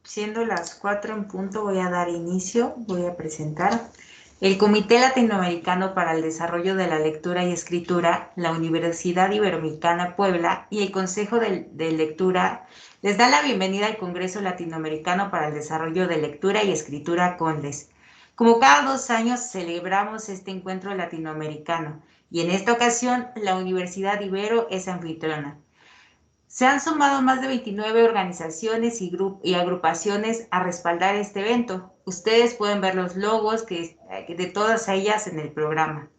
Siendo las 4 en punto, voy a dar inicio, voy a presentar. El Comité Latinoamericano para el Desarrollo de la Lectura y Escritura, la Universidad Iberoamericana Puebla y el Consejo de Lectura les da la bienvenida al Congreso Latinoamericano para el Desarrollo de Lectura y Escritura CONLES. Como cada 2 años celebramos este encuentro latinoamericano y en esta ocasión la Universidad Ibero es anfitriona. Se han sumado más de 29 organizaciones y agrupaciones a respaldar este evento. Ustedes pueden ver los logos de todas ellas en el programa.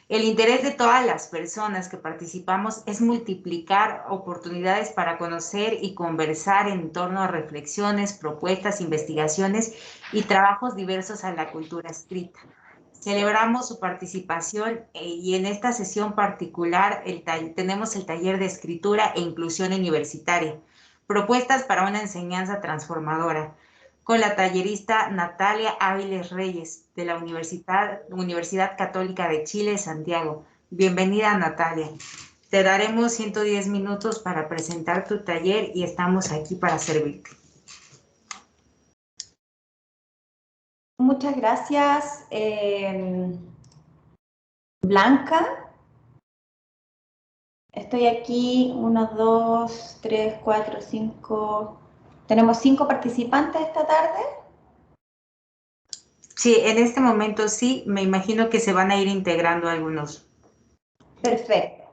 El interés de todas las personas que participamos es multiplicar oportunidades para conocer y conversar en torno a reflexiones, propuestas, investigaciones y trabajos diversos a la cultura escrita. Celebramos su participación y en esta sesión particular tenemos el taller de escritura e inclusión universitaria, propuestas para una enseñanza transformadora, con la tallerista Natalia Áviles Reyes de la Universidad Católica de Chile, Santiago. Bienvenida, Natalia. Te daremos 110 minutos para presentar tu taller y estamos aquí para servirte. Muchas gracias, Blanca. Estoy aquí, 1, 2, 3, 4, 5. Tenemos 5 participantes esta tarde. Sí, en este momento sí, me imagino que se van a ir integrando algunos. Perfecto.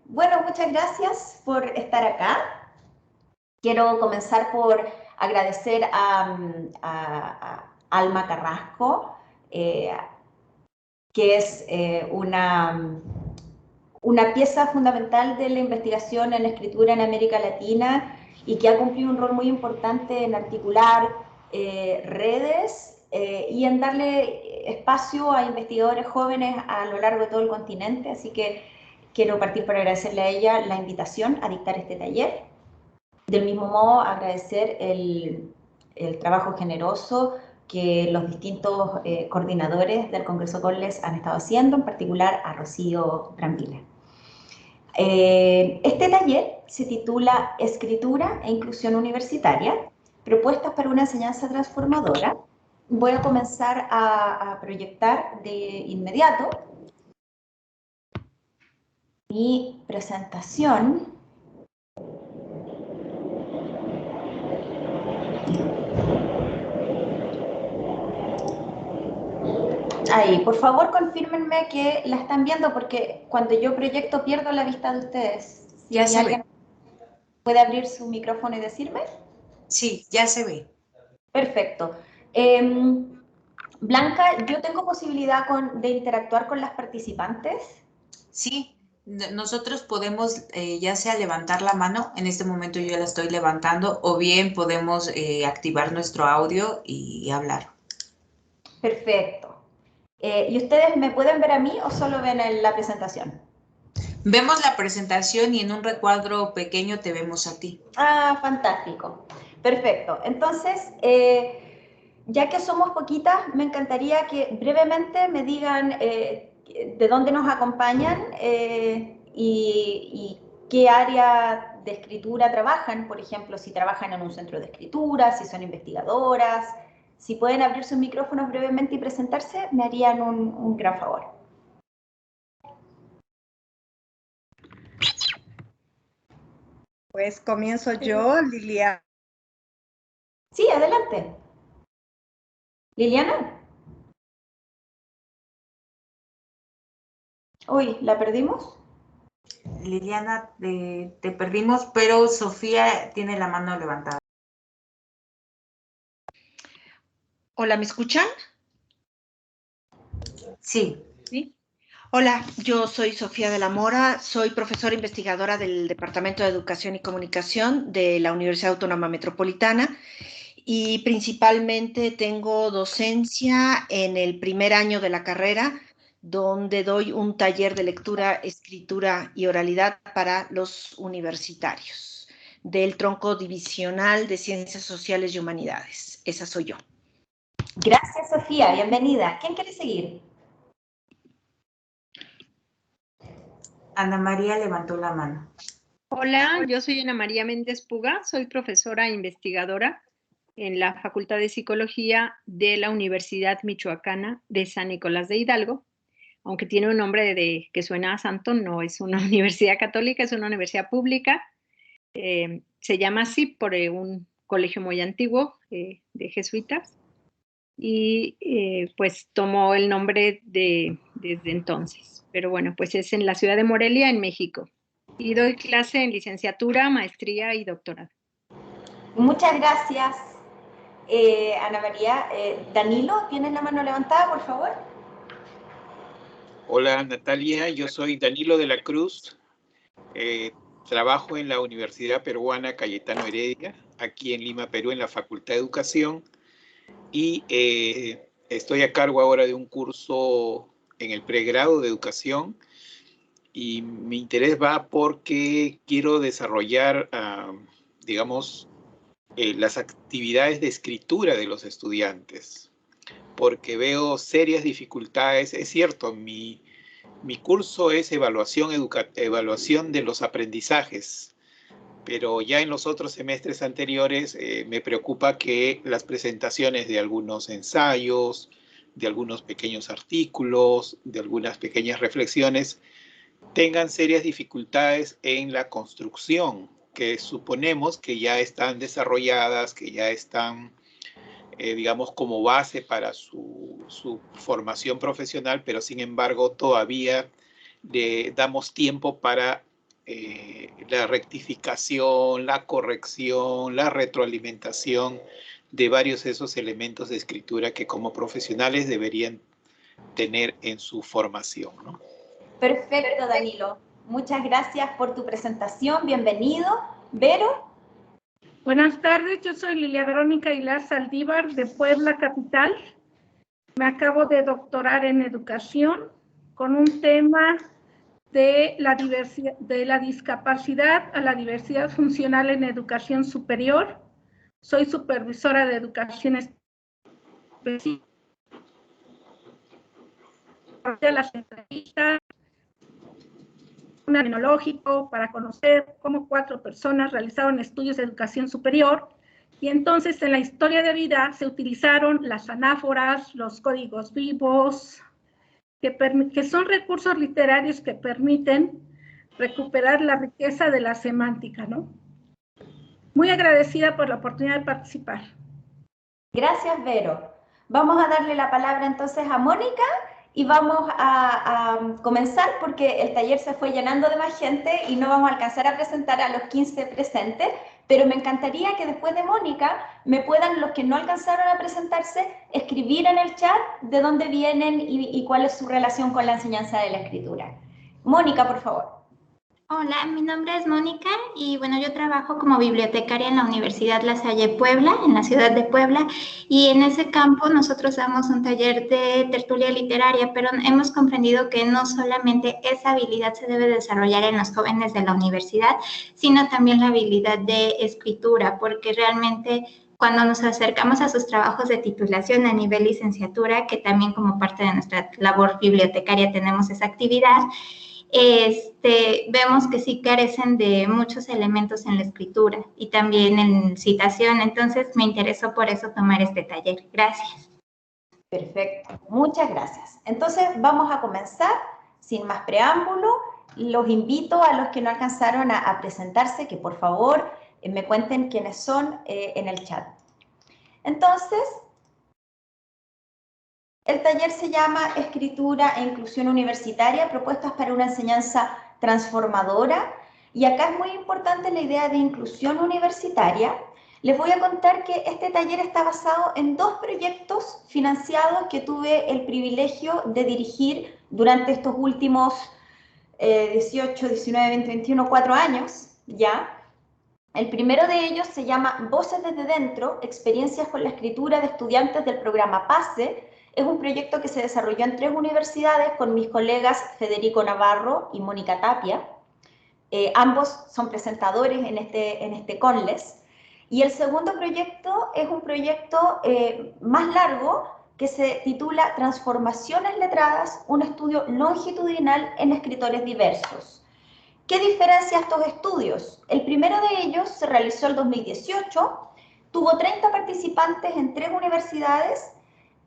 Bueno, muchas gracias por estar acá. Quiero comenzar por agradecer a Alma Carrasco, que es una pieza fundamental de la investigación en escritura en América Latina y que ha cumplido un rol muy importante en articular redes y en darle espacio a investigadores jóvenes a lo largo de todo el continente. Así que quiero partir por agradecerle a ella la invitación a dictar este taller. Del mismo modo, agradecer el trabajo generoso que los distintos coordinadores del Congreso CONLES han estado haciendo, en particular a Rocío Brambila. Este taller se titula Escritura e Inclusión Universitaria, propuestas para una enseñanza transformadora. Voy a comenzar a proyectar de inmediato mi presentación. Ahí, por favor, confírmenme que la están viendo porque cuando yo proyecto pierdo la vista de ustedes. Si ya se alguien ve. puede abrir su micrófono y decirme. Sí, ya se ve. Perfecto. Blanca, ¿yo tengo posibilidad de interactuar con las participantes? Sí, nosotros podemos ya sea levantar la mano, en este momento yo la estoy levantando, o bien podemos activar nuestro audio y hablar. Perfecto. ¿Y ustedes me pueden ver a mí o solo ven la presentación? Vemos la presentación y en un recuadro pequeño te vemos a ti. Ah, fantástico. Perfecto. Entonces, ya que somos poquitas, me encantaría que brevemente me digan de dónde nos acompañan y qué área de escritura trabajan, por ejemplo, si trabajan en un centro de escritura, si son investigadoras. Si pueden abrir sus micrófonos brevemente y presentarse, me harían un gran favor. Pues comienzo yo, Liliana. Sí, adelante. Liliana. Uy, ¿la perdimos? Liliana, te perdimos, pero Sofía tiene la mano levantada. Hola, ¿me escuchan? Sí. ¿Sí? Hola, yo soy Sofía de la Mora, soy profesora investigadora del Departamento de Educación y Comunicación de la Universidad Autónoma Metropolitana y principalmente tengo docencia en el primer año de la carrera, donde doy un taller de lectura, escritura y oralidad para los universitarios del tronco divisional de Ciencias Sociales y Humanidades. Esa soy yo. Gracias, Sofía. Bienvenida. ¿Quién quiere seguir? Ana María levantó la mano. Hola, yo soy Ana María Méndez Puga, soy profesora e investigadora en la Facultad de Psicología de la Universidad Michoacana de San Nicolás de Hidalgo, aunque tiene un nombre que suena a santo, no es una universidad católica, es una universidad pública. Se llama así por un colegio muy antiguo de jesuitas y pues tomó el nombre desde entonces. Pero bueno, pues es en la ciudad de Morelia, en México. Y doy clase en licenciatura, maestría y doctorado. Muchas gracias, Ana María. Danilo, ¿tienes la mano levantada, por favor? Hola Natalia, yo soy Danilo de la Cruz. Trabajo en la Universidad Peruana Cayetano Heredia, aquí en Lima, Perú, en la Facultad de Educación. Y estoy a cargo ahora de un curso en el pregrado de Educación. Y mi interés va porque quiero desarrollar, digamos, las actividades de escritura de los estudiantes, porque veo serias dificultades. Es cierto, mi curso es evaluación de los aprendizajes, pero ya en los otros semestres anteriores me preocupa que las presentaciones de algunos ensayos, de algunos pequeños artículos, de algunas pequeñas reflexiones, tengan serias dificultades en la construcción, que suponemos que ya están desarrolladas, que ya están, digamos, como base para su formación profesional, pero sin embargo todavía le damos tiempo para la rectificación, la corrección, la retroalimentación de varios de esos elementos de escritura que como profesionales deberían tener en su formación, ¿no? Perfecto, Danilo. Muchas gracias por tu presentación. Bienvenido. Vero. Buenas tardes, yo soy Lilia Verónica Aguilar Saldívar de Puebla Capital. Me acabo de doctorar en educación con un tema de la discapacidad a la diversidad funcional en educación superior. Soy supervisora de educación específica de las entrevistas, un tecnológico para conocer cómo 4 personas realizaron estudios de educación superior. Y entonces en la historia de vida se utilizaron las anáforas, los códigos vivos, que son recursos literarios que permiten recuperar la riqueza de la semántica, ¿no? Muy agradecida por la oportunidad de participar. Gracias, Vero. Vamos a darle la palabra entonces a Mónica y vamos a comenzar porque el taller se fue llenando de más gente y no vamos a alcanzar a presentar a los 15 presentes, pero me encantaría que después de Mónica me puedan, los que no alcanzaron a presentarse, escribir en el chat de dónde vienen y cuál es su relación con la enseñanza de la escritura. Mónica, por favor. Hola, mi nombre es Mónica y bueno, yo trabajo como bibliotecaria en la Universidad La Salle Puebla, en la ciudad de Puebla, y en ese campo nosotros damos un taller de tertulia literaria, pero hemos comprendido que no solamente esa habilidad se debe desarrollar en los jóvenes de la universidad, sino también la habilidad de escritura, porque realmente cuando nos acercamos a sus trabajos de titulación a nivel licenciatura, que también como parte de nuestra labor bibliotecaria tenemos esa actividad, vemos que sí carecen de muchos elementos en la escritura y también en citación. Entonces me interesó por eso tomar este taller. Gracias. Perfecto, muchas gracias. Entonces vamos a comenzar sin más preámbulo. Los invito a los que no alcanzaron a presentarse que por favor me cuenten quiénes son en el chat. Entonces, el taller se llama Escritura e Inclusión Universitaria, propuestas para una enseñanza transformadora. Y acá es muy importante la idea de inclusión universitaria. Les voy a contar que este taller está basado en 2 proyectos financiados que tuve el privilegio de dirigir durante estos últimos 18, 19, 20, 21, 4 años, ¿ya? El primero de ellos se llama Voces desde Dentro, experiencias con la escritura de estudiantes del programa PASE. Es un proyecto que se desarrolló en 3 universidades con mis colegas Federico Navarro y Mónica Tapia. Ambos son presentadores en este CONLES. Y el segundo proyecto es un proyecto más largo que se titula Transformaciones letradas, un estudio longitudinal en escritores diversos. ¿Qué diferencia estos estudios? El primero de ellos se realizó el 2018, tuvo 30 participantes en 3 universidades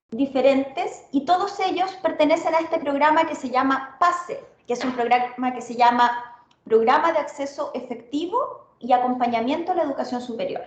diferentes y todos ellos pertenecen a este programa que se llama PASE, que es un programa que se llama Programa de Acceso Efectivo y Acompañamiento a la Educación Superior.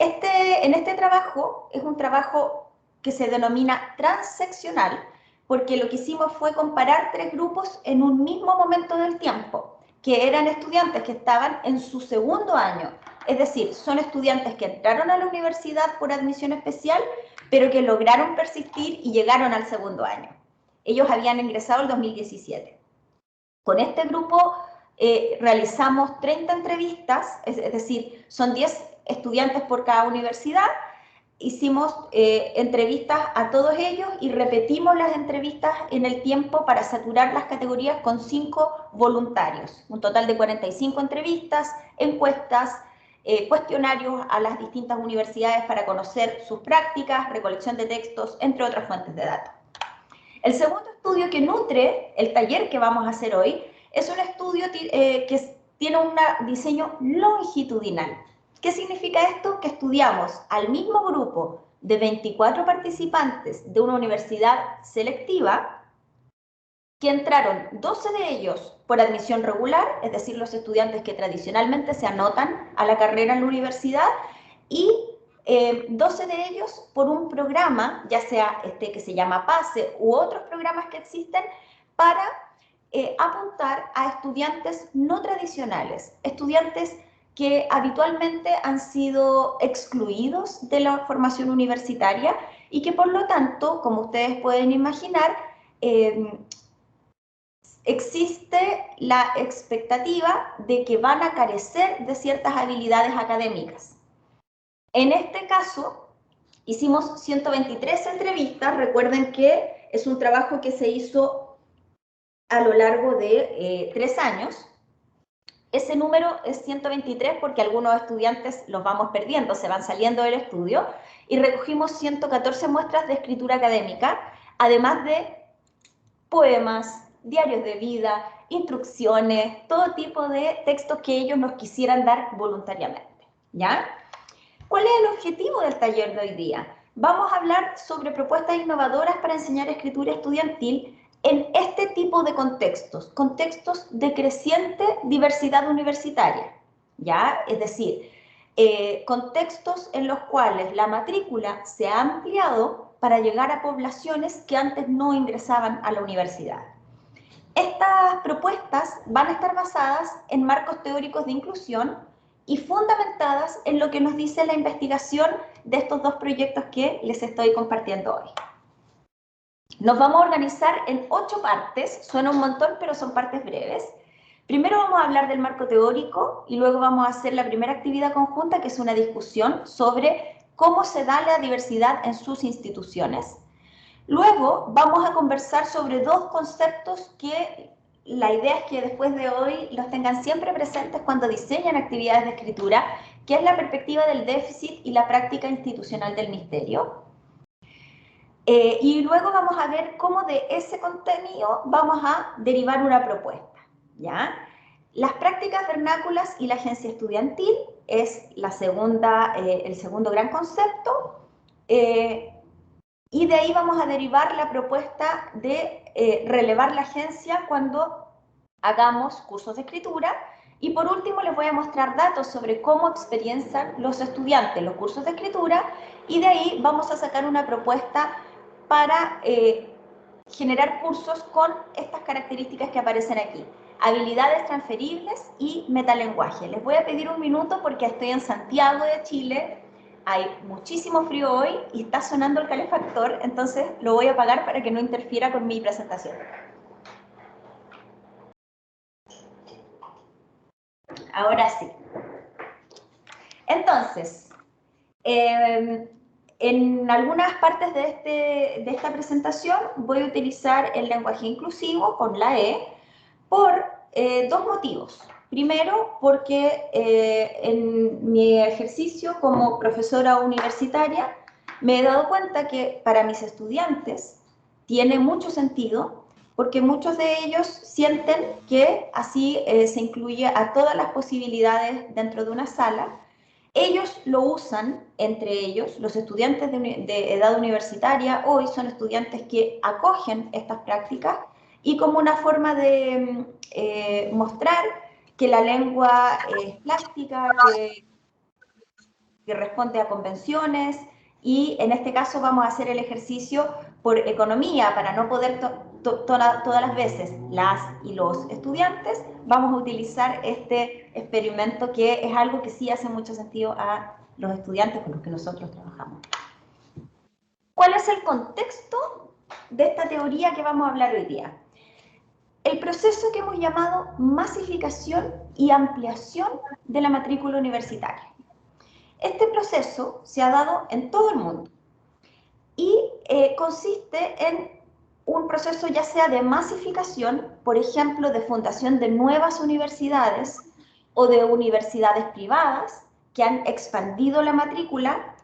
En este trabajo, es un trabajo que se denomina transeccional, porque lo que hicimos fue comparar 3 grupos en un mismo momento del tiempo, que eran estudiantes que estaban en su segundo año, es decir, son estudiantes que entraron a la universidad por admisión especial, pero que lograron persistir y llegaron al segundo año. Ellos habían ingresado el 2017. Con este grupo realizamos 30 entrevistas, es decir, son 10 estudiantes por cada universidad. Hicimos entrevistas a todos ellos y repetimos las entrevistas en el tiempo para saturar las categorías con 5 voluntarios. Un total de 45 entrevistas, encuestas, cuestionarios a las distintas universidades para conocer sus prácticas, recolección de textos, entre otras fuentes de datos. El segundo estudio que nutre el taller que vamos a hacer hoy es un estudio que tiene un diseño longitudinal. ¿Qué significa esto? Que estudiamos al mismo grupo de 24 participantes de una universidad selectiva, que entraron 12 de ellos por admisión regular, es decir, los estudiantes que tradicionalmente se anotan a la carrera en la universidad, y 12 de ellos por un programa, ya sea este que se llama PASE u otros programas que existen, para apuntar a estudiantes no tradicionales, estudiantes que habitualmente han sido excluidos de la formación universitaria y que por lo tanto, como ustedes pueden imaginar, existe la expectativa de que van a carecer de ciertas habilidades académicas. En este caso, hicimos 123 entrevistas. Recuerden que es un trabajo que se hizo a lo largo de 3 años. Ese número es 123 porque algunos estudiantes los vamos perdiendo, se van saliendo del estudio, y recogimos 114 muestras de escritura académica, además de poemas, diarios de vida, instrucciones, todo tipo de textos que ellos nos quisieran dar voluntariamente, ¿ya? ¿Cuál es el objetivo del taller de hoy día? Vamos a hablar sobre propuestas innovadoras para enseñar escritura estudiantil en este tipo de contextos de creciente diversidad universitaria, ¿ya? Es decir, contextos en los cuales la matrícula se ha ampliado para llegar a poblaciones que antes no ingresaban a la universidad. Estas propuestas van a estar basadas en marcos teóricos de inclusión y fundamentadas en lo que nos dice la investigación de estos 2 proyectos que les estoy compartiendo hoy. Nos vamos a organizar en 8 partes, suena un montón, pero son partes breves. Primero vamos a hablar del marco teórico y luego vamos a hacer la primera actividad conjunta, que es una discusión sobre cómo se da la diversidad en sus instituciones. Luego vamos a conversar sobre 2 conceptos que la idea es que después de hoy los tengan siempre presentes cuando diseñan actividades de escritura, que es la perspectiva del déficit y la práctica institucional del misterio. Y luego vamos a ver cómo de ese contenido vamos a derivar una propuesta, ¿ya? Las prácticas vernáculas y la agencia estudiantil es el segundo gran concepto, y de ahí vamos a derivar la propuesta de relevar la agencia cuando hagamos cursos de escritura. Y por último les voy a mostrar datos sobre cómo experiencian los estudiantes los cursos de escritura, y de ahí vamos a sacar una propuesta para generar cursos con estas características que aparecen aquí: habilidades transferibles y metalenguaje. Les voy a pedir un minuto porque estoy en Santiago de Chile, hay muchísimo frío hoy y está sonando el calefactor, entonces lo voy a apagar para que no interfiera con mi presentación. Ahora sí. Entonces, en algunas partes de esta presentación voy a utilizar el lenguaje inclusivo con la E por 2 motivos. Primero, porque en mi ejercicio como profesora universitaria me he dado cuenta que para mis estudiantes tiene mucho sentido, porque muchos de ellos sienten que así se incluye a todas las posibilidades dentro de una sala. Ellos lo usan entre ellos, los estudiantes de edad universitaria hoy son estudiantes que acogen estas prácticas y como una forma de mostrar que la lengua es plástica, que responde a convenciones, y en este caso vamos a hacer el ejercicio por economía, para no poder todas las veces las y los estudiantes, vamos a utilizar este experimento que es algo que sí hace mucho sentido a los estudiantes con los que nosotros trabajamos. ¿Cuál es el contexto de esta teoría que vamos a hablar hoy día? El proceso que hemos llamado masificación y ampliación de la matrícula universitaria. Este proceso se ha dado en todo el mundo y consiste en un proceso ya sea de masificación, por ejemplo, de fundación de nuevas universidades o de universidades privadas que han expandido la matrícula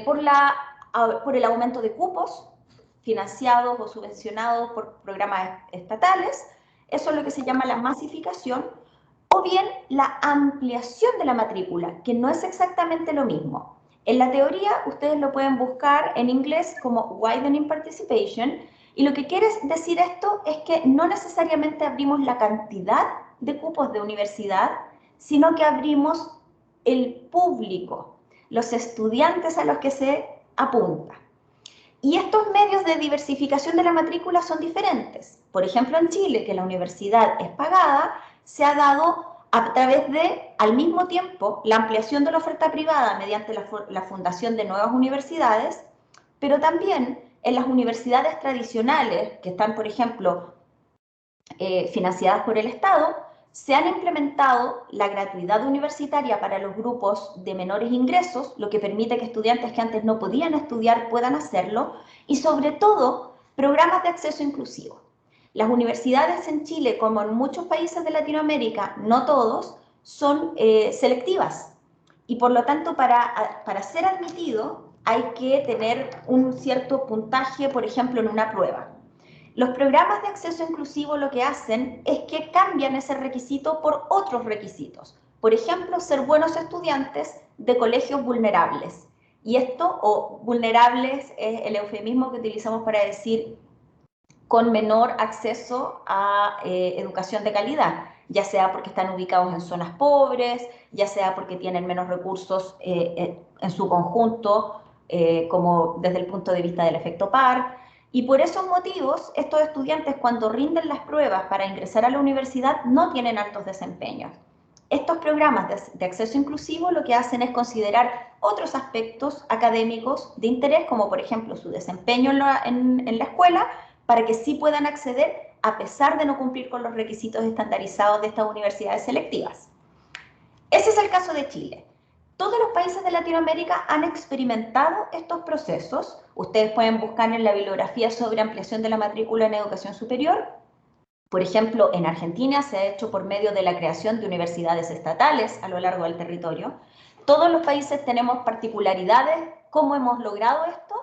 por el aumento de cupos financiados o subvencionados por programas estatales. Eso es lo que se llama la masificación, o bien la ampliación de la matrícula, que no es exactamente lo mismo. En la teoría, ustedes lo pueden buscar en inglés como widening participation, y lo que quiere decir esto es que no necesariamente abrimos la cantidad de cupos de universidad, sino que abrimos el público, los estudiantes a los que se apunta. Y estos medios de diversificación de la matrícula son diferentes. Por ejemplo, en Chile, que la universidad es pagada, se ha dado a través de, al mismo tiempo, la ampliación de la oferta privada mediante la fundación de nuevas universidades, pero también en las universidades tradicionales, que están, por ejemplo, financiadas por el Estado, se han implementado la gratuidad universitaria para los grupos de menores ingresos, lo que permite que estudiantes que antes no podían estudiar puedan hacerlo, y sobre todo, programas de acceso inclusivo. Las universidades en Chile, como en muchos países de Latinoamérica, no todos, son selectivas. Y por lo tanto, para ser admitido, hay que tener un cierto puntaje, por ejemplo, en una prueba. Los programas de acceso inclusivo lo que hacen es que cambian ese requisito por otros requisitos. Por ejemplo, ser buenos estudiantes de colegios vulnerables. Y esto, o vulnerables, es el eufemismo que utilizamos para decir con menor acceso a educación de calidad, ya sea porque están ubicados en zonas pobres, ya sea porque tienen menos recursos en su conjunto, como desde el punto de vista del efecto par. Y por esos motivos, estos estudiantes cuando rinden las pruebas para ingresar a la universidad no tienen altos desempeños. Estos programas de acceso inclusivo lo que hacen es considerar otros aspectos académicos de interés, como por ejemplo su desempeño en la escuela, para que sí puedan acceder a pesar de no cumplir con los requisitos estandarizados de estas universidades selectivas. Ese es el caso de Chile. Todos los países de Latinoamérica han experimentado estos procesos. Ustedes pueden buscar en la bibliografía sobre ampliación de la matrícula en educación superior. Por ejemplo, en Argentina se ha hecho por medio de la creación de universidades estatales a lo largo del territorio. Todos los países tenemos particularidades, cómo hemos logrado esto,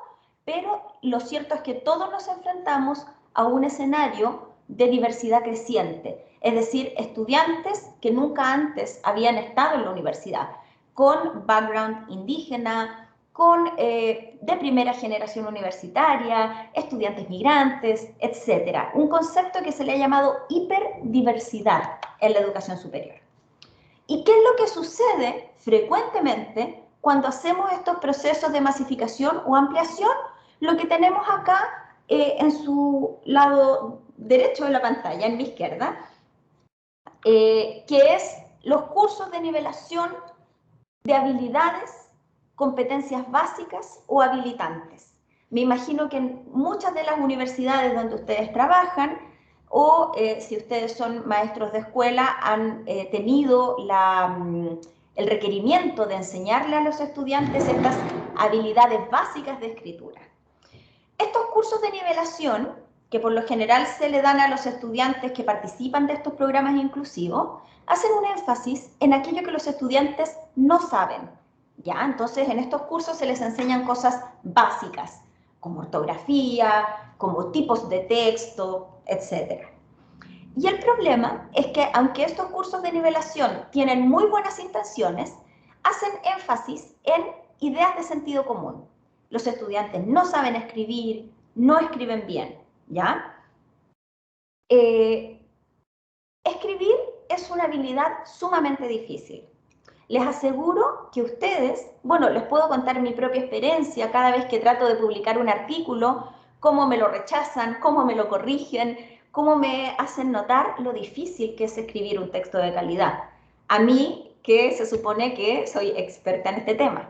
pero lo cierto es que todos nos enfrentamos a un escenario de diversidad creciente, es decir, estudiantes que nunca antes habían estado en la universidad, con background indígena, con de primera generación universitaria, estudiantes migrantes, etc. Un concepto que se le ha llamado hiperdiversidad en la educación superior. ¿Y qué es lo que sucede frecuentemente cuando hacemos estos procesos de masificación o ampliación? Lo que tenemos acá en su lado derecho de la pantalla, en mi izquierda, que es los cursos de nivelación de habilidades, competencias básicas o habilitantes. Me imagino que en muchas de las universidades donde ustedes trabajan, o si ustedes son maestros de escuela, han tenido el requerimiento de enseñarle a los estudiantes estas habilidades básicas de escritura. Estos cursos de nivelación, que por lo general se le dan a los estudiantes que participan de estos programas inclusivos, hacen un énfasis en aquello que los estudiantes no saben. ¿Ya? Entonces, en estos cursos se les enseñan cosas básicas. como ortografía, como tipos de texto, etc. Y el problema es que aunque estos cursos de nivelación tienen muy buenas intenciones, hacen énfasis en ideas de sentido común. Los estudiantes no saben escribir, no escriben bien, ¿ya? Escribir es una habilidad sumamente difícil. Les aseguro que ustedes, bueno, les puedo contar mi propia experiencia cada vez que trato de publicar un artículo, cómo me lo rechazan, cómo me lo corrigen, cómo me hacen notar lo difícil que es escribir un texto de calidad. A mí, que se supone que soy experta en este tema.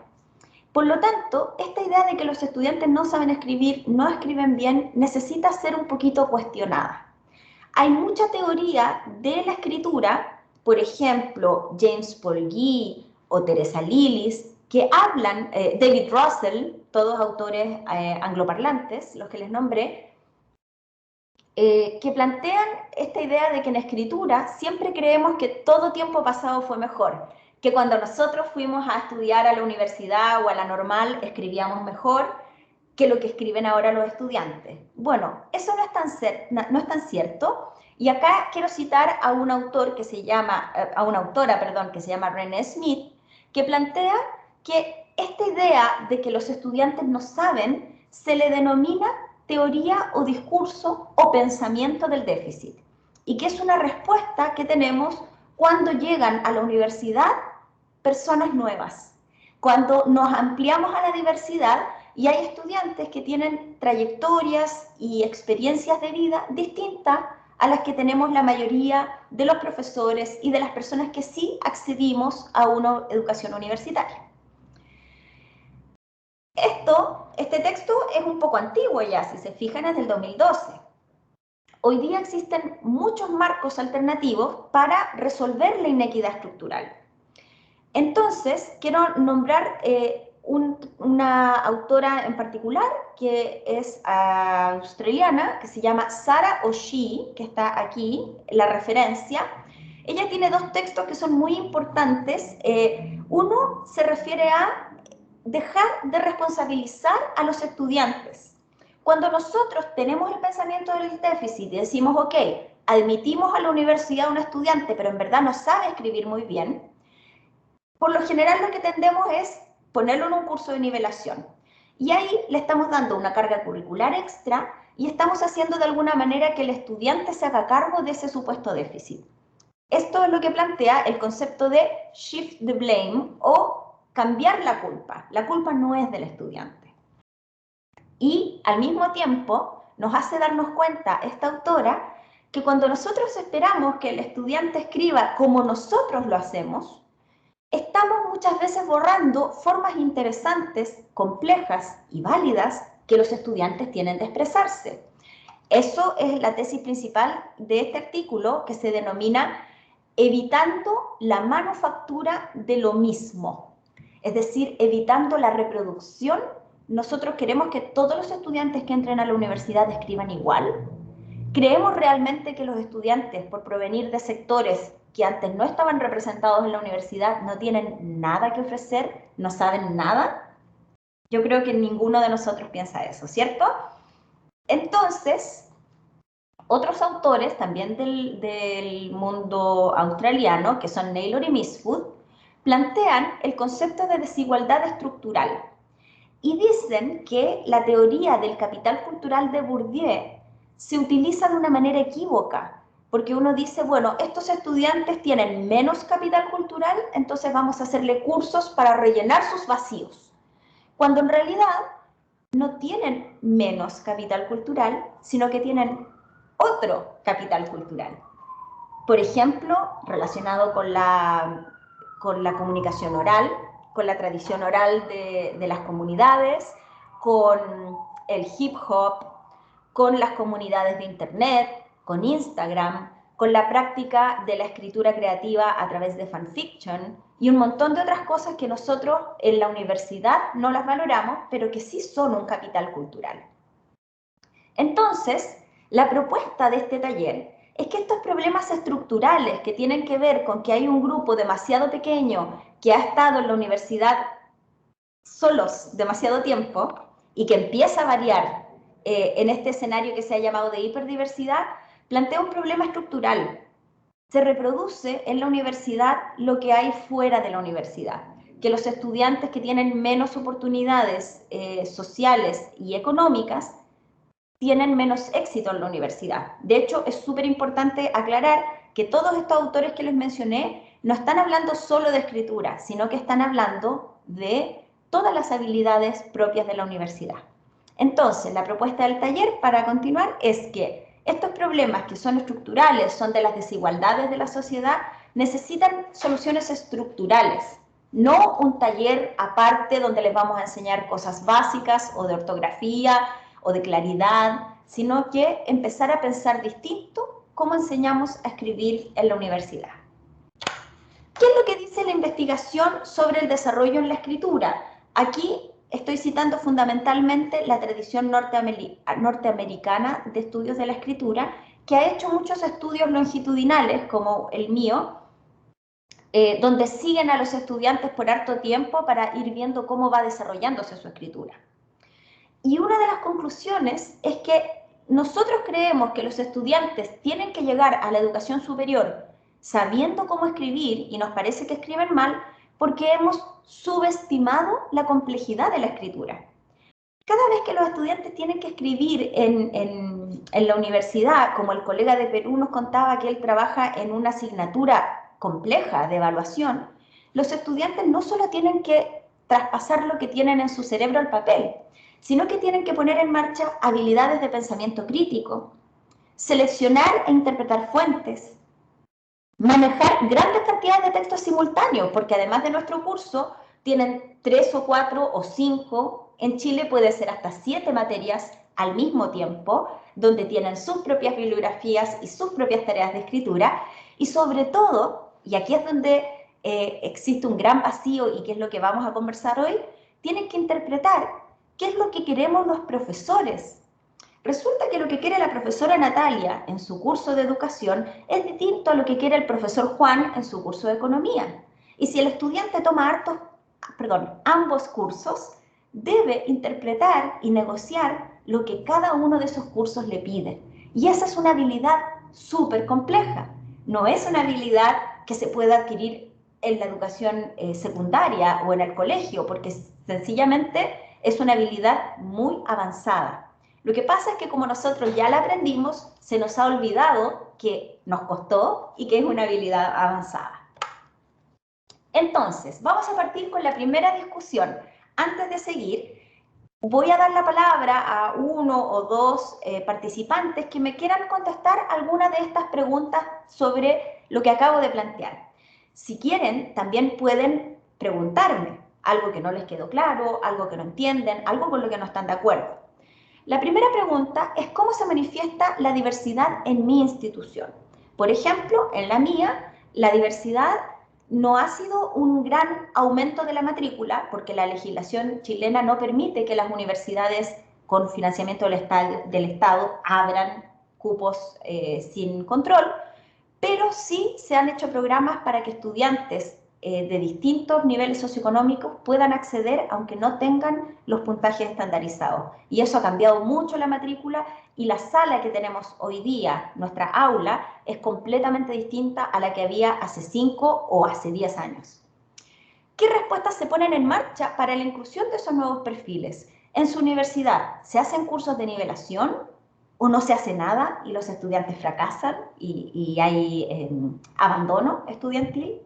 Por lo tanto, esta idea de que los estudiantes no saben escribir, no escriben bien, necesita ser un poquito cuestionada. Hay mucha teoría de la escritura, por ejemplo, James Paul Gee o Teresa Lillis, que hablan, David Russell, todos autores angloparlantes, los que les nombré, que plantean esta idea de que en escritura siempre creemos que todo tiempo pasado fue mejor, que cuando nosotros fuimos a estudiar a la universidad o a la normal escribíamos mejor que lo que escriben ahora los estudiantes. Bueno, eso no es tan cierto, y acá quiero citar a un autor que se llama, a una autora, perdón, que se llama René Smith, que plantea que esta idea de que los estudiantes no saben se le denomina teoría o discurso o pensamiento del déficit, y que es una respuesta que tenemos cuando llegan a la universidad personas nuevas, cuando nos ampliamos a la diversidad y hay estudiantes que tienen trayectorias y experiencias de vida distintas a las que tenemos la mayoría de los profesores y de las personas que sí accedimos a una educación universitaria. Este texto es un poco antiguo ya, si se fijan, es del 2012. Hoy día existen muchos marcos alternativos para resolver la inequidad estructural. Entonces, quiero nombrar una autora en particular que es australiana, que se llama Sarah O'Shea, que está aquí, la referencia. Ella tiene dos textos que son muy importantes. Uno se refiere a dejar de responsabilizar a los estudiantes. Cuando nosotros tenemos el pensamiento del déficit y decimos, ok, admitimos a la universidad a un estudiante, pero en verdad no sabe escribir muy bien, por lo general lo que tendemos es ponerlo en un curso de nivelación. Y ahí le estamos dando una carga curricular extra y estamos haciendo de alguna manera que el estudiante se haga cargo de ese supuesto déficit. Esto es lo que plantea el concepto de shift the blame o cambiar la culpa. La culpa no es del estudiante. Y al mismo tiempo nos hace darnos cuenta esta autora que cuando nosotros esperamos que el estudiante escriba como nosotros lo hacemos, estamos muchas veces borrando formas interesantes, complejas y válidas que los estudiantes tienen de expresarse. Eso es la tesis principal de este artículo, que se denomina evitando la manufactura de lo mismo. Es decir, evitando la reproducción. Nosotros queremos que todos los estudiantes que entren a la universidad escriban igual. ¿Creemos realmente que los estudiantes, por provenir de sectores que antes no estaban representados en la universidad, no tienen nada que ofrecer, no saben nada? Yo creo que ninguno de nosotros piensa eso, ¿cierto? Entonces, otros autores también del mundo australiano, que son Naylor y Misfood, plantean el concepto de desigualdad estructural y dicen que la teoría del capital cultural de Bourdieu se utiliza de una manera equívoca, porque uno dice, bueno, estos estudiantes tienen menos capital cultural, entonces vamos a hacerle cursos para rellenar sus vacíos, cuando en realidad no tienen menos capital cultural, sino que tienen otro capital cultural. Por ejemplo, relacionado con la comunicación oral, con la tradición oral de las comunidades, con el hip hop, con las comunidades de internet, con Instagram, con la práctica de la escritura creativa a través de fanfiction y un montón de otras cosas que nosotros en la universidad no las valoramos, pero que sí son un capital cultural. Entonces, la propuesta de este taller es que estos problemas estructurales que tienen que ver con que hay un grupo demasiado pequeño que ha estado en la universidad solos demasiado tiempo, y que empieza a variar en este escenario que se ha llamado de hiperdiversidad, plantea un problema estructural. Se reproduce en la universidad lo que hay fuera de la universidad, que los estudiantes que tienen menos oportunidades sociales y económicas tienen menos éxito en la universidad. De hecho, es súper importante aclarar que todos estos autores que les mencioné no están hablando solo de escritura, sino que están hablando de todas las habilidades propias de la universidad. Entonces, la propuesta del taller, para continuar, es que estos problemas que son estructurales, son de las desigualdades de la sociedad, necesitan soluciones estructurales, no un taller aparte donde les vamos a enseñar cosas básicas o de ortografía o de claridad, sino que empezar a pensar distinto cómo enseñamos a escribir en la universidad. ¿Qué es lo que dice la investigación sobre el desarrollo en la escritura? Aquí estoy citando fundamentalmente la tradición norteamericana de estudios de la escritura, que ha hecho muchos estudios longitudinales, como el mío, donde siguen a los estudiantes por harto tiempo para ir viendo cómo va desarrollándose su escritura. Y una de las conclusiones es que nosotros creemos que los estudiantes tienen que llegar a la educación superior sabiendo cómo escribir, y nos parece que escriben mal, porque hemos subestimado la complejidad de la escritura. Cada vez que los estudiantes tienen que escribir en la universidad, como el colega de Perú nos contaba que él trabaja en una asignatura compleja de evaluación, los estudiantes no solo tienen que traspasar lo que tienen en su cerebro al papel, sino que tienen que poner en marcha habilidades de pensamiento crítico, seleccionar e interpretar fuentes, manejar grandes cantidades de textos simultáneos, porque además de nuestro curso, tienen 3 o 4 o 5, en Chile puede ser hasta 7 materias al mismo tiempo, donde tienen sus propias bibliografías y sus propias tareas de escritura, y sobre todo, y aquí es donde existe un gran vacío y que es lo que vamos a conversar hoy, tienen que interpretar qué es lo que queremos los profesores. Resulta que lo que quiere la profesora Natalia en su curso de educación es distinto a lo que quiere el profesor Juan en su curso de economía. Y si el estudiante toma ambos cursos, debe interpretar y negociar lo que cada uno de esos cursos le pide. Y esa es una habilidad súper compleja. No es una habilidad que se pueda adquirir en la educación secundaria o en el colegio, porque sencillamente es una habilidad muy avanzada. Lo que pasa es que como nosotros ya la aprendimos, se nos ha olvidado que nos costó y que es una habilidad avanzada. Entonces, vamos a partir con la primera discusión. Antes de seguir, voy a dar la palabra a uno o dos participantes que me quieran contestar alguna de estas preguntas sobre lo que acabo de plantear. Si quieren, también pueden preguntarme algo que no les quedó claro, algo que no entienden, algo con lo que no están de acuerdo. La primera pregunta es cómo se manifiesta la diversidad en mi institución. Por ejemplo, en la mía, la diversidad no ha sido un gran aumento de la matrícula, porque la legislación chilena no permite que las universidades con financiamiento del Estado abran cupos sin control, pero sí se han hecho programas para que estudiantes de distintos niveles socioeconómicos puedan acceder aunque no tengan los puntajes estandarizados. Y eso ha cambiado mucho la matrícula y la sala que tenemos hoy día, nuestra aula, es completamente distinta a la que había hace 5 o hace 10 años. ¿Qué respuestas se ponen en marcha para la inclusión de esos nuevos perfiles? En su universidad, ¿se hacen cursos de nivelación o no se hace nada y los estudiantes fracasan y hay abandono estudiantil?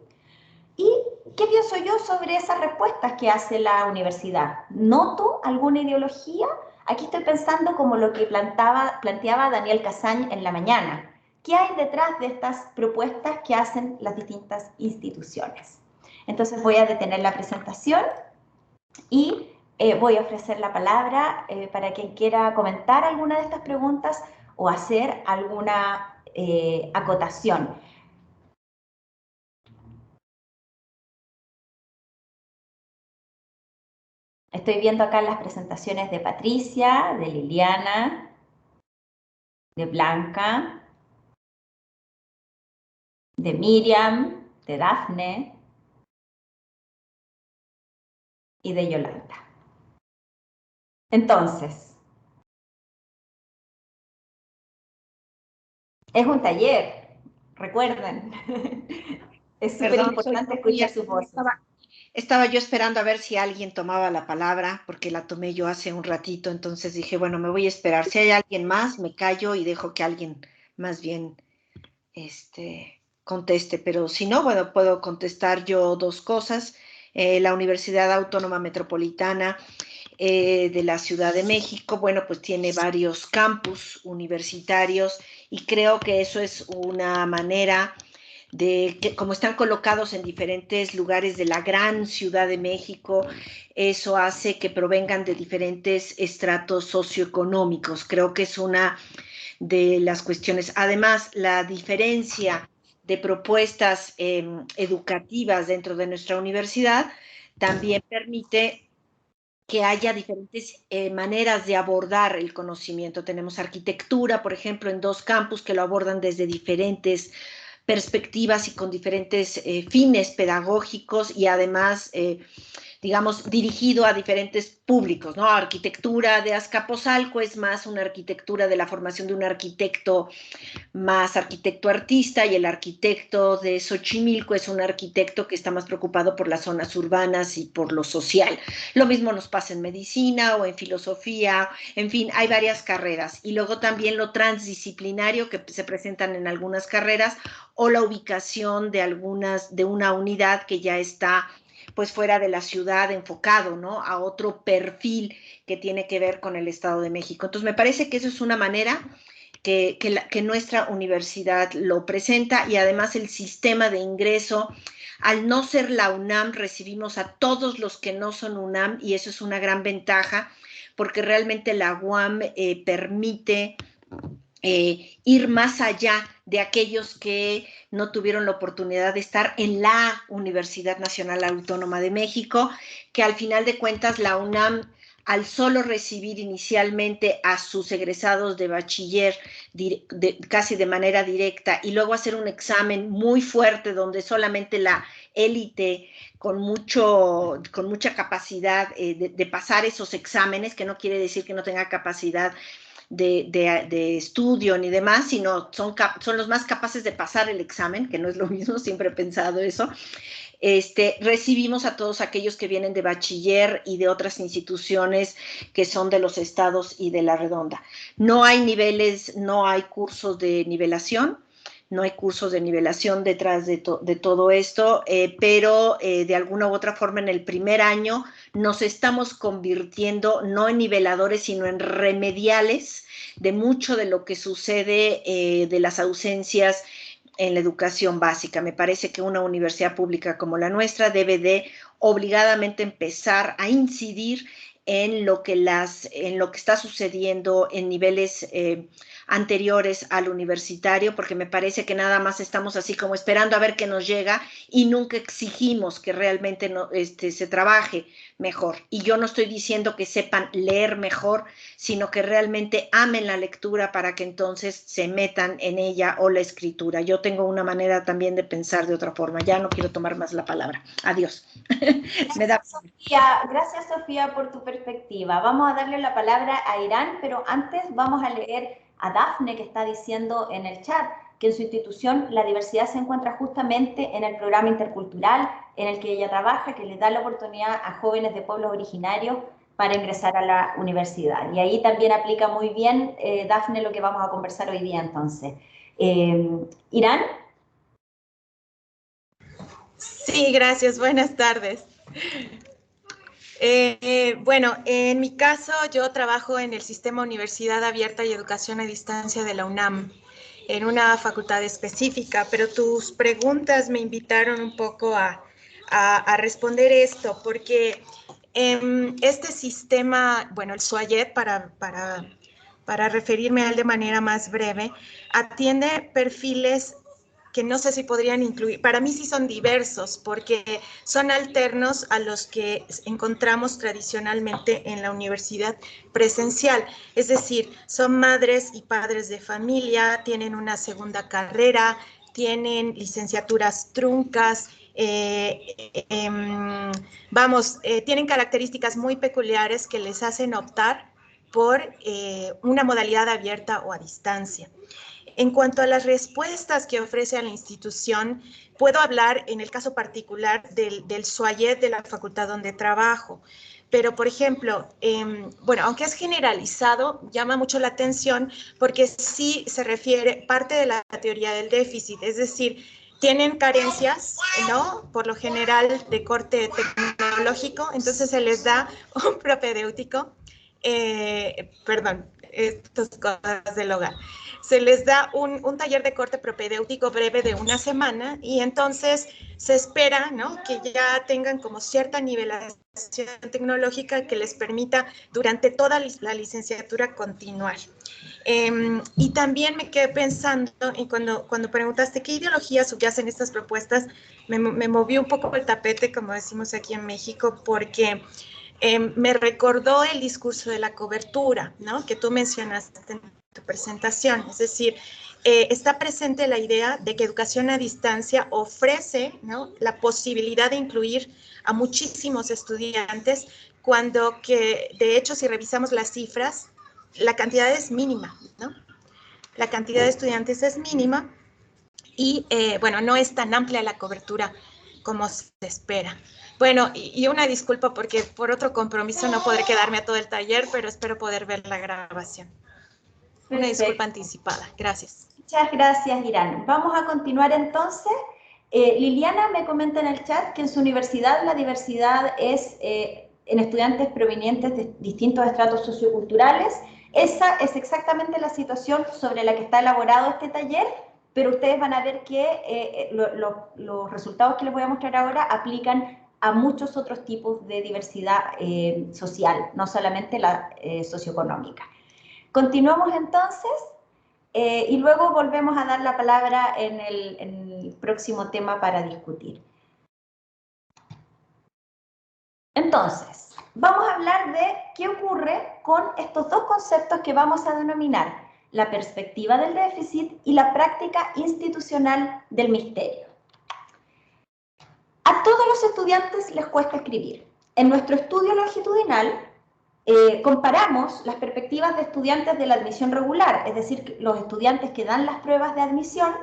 ¿Y qué pienso yo sobre esas respuestas que hace la universidad? ¿Noto alguna ideología? Aquí estoy pensando como lo que planteaba Daniel Casañ en la mañana. ¿Qué hay detrás de estas propuestas que hacen las distintas instituciones? Entonces voy a detener la presentación y voy a ofrecer la palabra para quien quiera comentar alguna de estas preguntas o hacer alguna acotación. Estoy viendo acá las presentaciones de Patricia, de Liliana, de Blanca, de Miriam, de Dafne y de Yolanda. Entonces, es un taller, recuerden. Es súper importante escuchar su voz. Estaba yo esperando a ver si alguien tomaba la palabra, porque la tomé yo hace un ratito, entonces dije, bueno, me voy a esperar. Si hay alguien más, me callo y dejo que alguien más bien conteste, pero si no, bueno, puedo contestar yo dos cosas. La Universidad Autónoma Metropolitana de la Ciudad de México, bueno, pues tiene varios campus universitarios y creo que eso es una manera de que, como están colocados en diferentes lugares de la gran Ciudad de México, eso hace que provengan de diferentes estratos socioeconómicos. Creo que es una de las cuestiones. Además, la diferencia de propuestas educativas dentro de nuestra universidad también permite que haya diferentes maneras de abordar el conocimiento. Tenemos arquitectura, por ejemplo, en dos campus que lo abordan desde diferentes perspectivas y con diferentes fines pedagógicos y además, digamos, dirigido a diferentes públicos, ¿no? Arquitectura de Azcapotzalco es más una arquitectura de la formación de un arquitecto más arquitecto artista, y el arquitecto de Xochimilco es un arquitecto que está más preocupado por las zonas urbanas y por lo social. Lo mismo nos pasa en medicina o en filosofía, en fin, hay varias carreras. Y luego también lo transdisciplinario que se presentan en algunas carreras, o la ubicación de una unidad que ya está pues fuera de la ciudad, enfocado, ¿no?, a otro perfil que tiene que ver con el Estado de México. Entonces me parece que eso es una manera que nuestra universidad lo presenta, y además el sistema de ingreso, al no ser la UNAM, recibimos a todos los que no son UNAM, y eso es una gran ventaja, porque realmente la UAM permite ir más allá de aquellos que no tuvieron la oportunidad de estar en la Universidad Nacional Autónoma de México, que al final de cuentas la UNAM, al solo recibir inicialmente a sus egresados de bachiller casi de manera directa, y luego hacer un examen muy fuerte donde solamente la élite con mucha capacidad de pasar esos exámenes, que no quiere decir que no tenga capacidad de estudio ni demás, sino son los más capaces de pasar el examen, que no es lo mismo, siempre he pensado eso. Recibimos a todos aquellos que vienen de bachiller y de otras instituciones que son de los estados y de la redonda. No hay niveles, no hay cursos de nivelación, no hay cursos de nivelación detrás de todo esto, pero de alguna u otra forma en el primer año nos estamos convirtiendo no en niveladores, sino en remediales de mucho de lo que sucede, de las ausencias en la educación básica. Me parece que una universidad pública como la nuestra debe de obligadamente empezar a incidir en lo que está sucediendo en niveles anteriores al universitario, porque me parece que nada más estamos así como esperando a ver qué nos llega y nunca exigimos que realmente se trabaje mejor. Y yo no estoy diciendo que sepan leer mejor, sino que realmente amen la lectura para que entonces se metan en ella, o la escritura. Yo tengo una manera también de pensar de otra forma. Ya no quiero tomar más la palabra. Adiós. Gracias, Sofía, por tu perspectiva. Vamos a darle la palabra a Irán, pero antes vamos a leer a Dafne, que está diciendo en el chat que en su institución la diversidad se encuentra justamente en el programa intercultural en el que ella trabaja, que le da la oportunidad a jóvenes de pueblos originarios para ingresar a la universidad. Y ahí también aplica muy bien, Dafne, lo que vamos a conversar hoy día entonces. ¿Irán? Sí, gracias. Buenas tardes. Bueno, en mi caso yo trabajo en el Sistema Universidad Abierta y Educación a Distancia de la UNAM, en una facultad específica, pero tus preguntas me invitaron un poco a responder esto, porque este sistema, bueno, el SUAYED, para referirme a él de manera más breve, atiende perfiles que no sé si podrían incluir, para mí sí son diversos, porque son alternos a los que encontramos tradicionalmente en la universidad presencial. Es decir, son madres y padres de familia, tienen una segunda carrera, tienen licenciaturas truncas, tienen características muy peculiares que les hacen optar por una modalidad abierta o a distancia. En cuanto a las respuestas que ofrece a la institución, puedo hablar en el caso particular del SUAYED de la facultad donde trabajo. Pero, por ejemplo, bueno, aunque es generalizado, llama mucho la atención porque sí se refiere parte de la teoría del déficit, es decir, tienen carencias, ¿no? Por lo general de corte tecnológico, entonces se les da un propedéutico, estas cosas del hogar. Se les da un taller de corte propedéutico breve de 1 semana y entonces se espera, ¿no?, que ya tengan como cierta nivelación tecnológica que les permita durante toda la licenciatura continuar. Y también me quedé pensando, y cuando preguntaste qué ideologías subyacen estas propuestas, me movió un poco el tapete, como decimos aquí en México, porque me recordó el discurso de la cobertura, ¿no?, que tú mencionaste en tu presentación. Es decir, está presente la idea de que educación a distancia ofrece, ¿no?, la posibilidad de incluir a muchísimos estudiantes, cuando que, de hecho, si revisamos las cifras, la cantidad es mínima, ¿no? La cantidad de estudiantes es mínima y, bueno, no es tan amplia la cobertura como se espera. Bueno, y una disculpa porque por otro compromiso no podré quedarme a todo el taller, pero espero poder ver la grabación. Perfecto. Una disculpa anticipada. Gracias. Muchas gracias, Irán. Vamos a continuar entonces. Liliana me comenta en el chat que en su universidad la diversidad es en estudiantes provenientes de distintos estratos socioculturales. Esa es exactamente la situación sobre la que está elaborado este taller, pero ustedes van a ver que los resultados que les voy a mostrar ahora aplican a muchos otros tipos de diversidad social, no solamente la socioeconómica. Continuamos entonces. Y luego volvemos a dar la palabra en el próximo tema para discutir. Entonces, vamos a hablar de qué ocurre con estos dos conceptos que vamos a denominar la perspectiva del déficit y la práctica institucional del misterio. A todos los estudiantes les cuesta escribir. En nuestro estudio longitudinal, comparamos las perspectivas de estudiantes de la admisión regular, es decir, los estudiantes que dan las pruebas de admisión,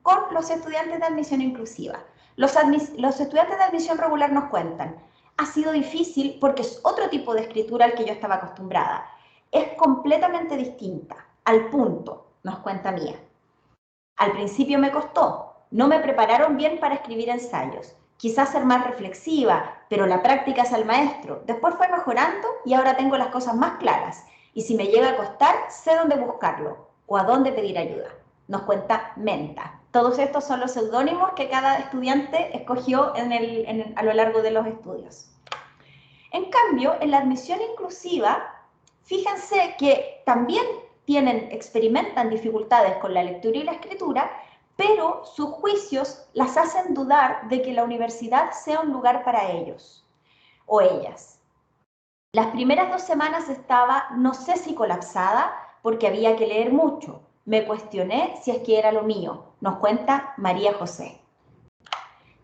con los estudiantes de admisión inclusiva. Los estudiantes de admisión regular nos cuentan: ha sido difícil porque es otro tipo de escritura al que yo estaba acostumbrada. Es completamente distinta, al punto, nos cuenta Mía. Al principio me costó, no me prepararon bien para escribir ensayos. Quizás ser más reflexiva, pero la práctica es al maestro. Después fue mejorando y ahora tengo las cosas más claras. Y si me llega a costar, sé dónde buscarlo o a dónde pedir ayuda. Nos cuenta Menta. Todos estos son los seudónimos que cada estudiante escogió a lo largo de los estudios. En cambio, en la admisión inclusiva, fíjense que también experimentan dificultades con la lectura y la escritura, pero sus juicios las hacen dudar de que la universidad sea un lugar para ellos o ellas. Las primeras 2 semanas estaba, no sé si colapsada, porque había que leer mucho. Me cuestioné si es que era lo mío, nos cuenta María José.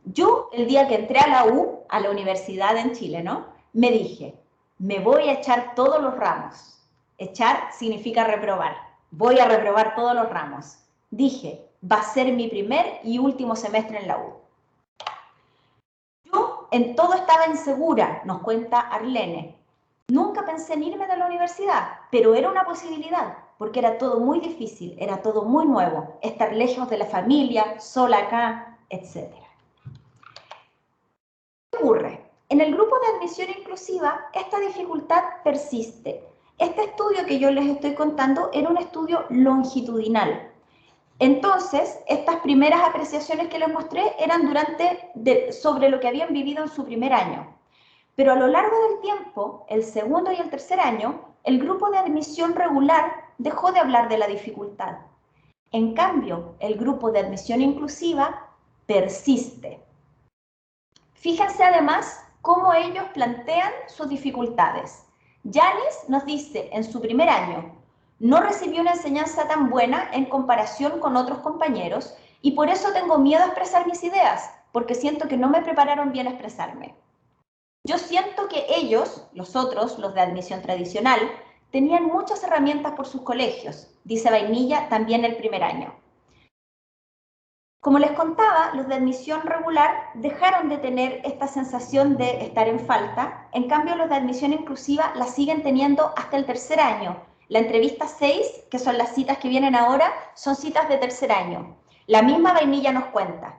Yo, el día que entré a la U, a la universidad en Chile, ¿no?, me dije, me voy a echar todos los ramos. Echar significa reprobar. Voy a reprobar todos los ramos. Dije, va a ser mi primer y último semestre en la U. Yo en todo estaba insegura, nos cuenta Arlene. Nunca pensé en irme de la universidad, pero era una posibilidad, porque era todo muy difícil, era todo muy nuevo, estar lejos de la familia, sola acá, etc. ¿Qué ocurre? En el grupo de admisión inclusiva, esta dificultad persiste. Este estudio que yo les estoy contando era un estudio longitudinal. Entonces, estas primeras apreciaciones que les mostré eran sobre lo que habían vivido en su primer año. Pero a lo largo del tiempo, el segundo y el tercer año, el grupo de admisión regular dejó de hablar de la dificultad. En cambio, el grupo de admisión inclusiva persiste. Fíjense además cómo ellos plantean sus dificultades. Yanis nos dice en su primer año, no recibí una enseñanza tan buena en comparación con otros compañeros y por eso tengo miedo a expresar mis ideas, porque siento que no me prepararon bien a expresarme. Yo siento que ellos, los otros, los de admisión tradicional, tenían muchas herramientas por sus colegios, dice Vainilla también el primer año. Como les contaba, los de admisión regular dejaron de tener esta sensación de estar en falta, en cambio los de admisión inclusiva la siguen teniendo hasta el tercer año. La entrevista 6, que son las citas que vienen ahora, son citas de tercer año. La misma Vainilla nos cuenta.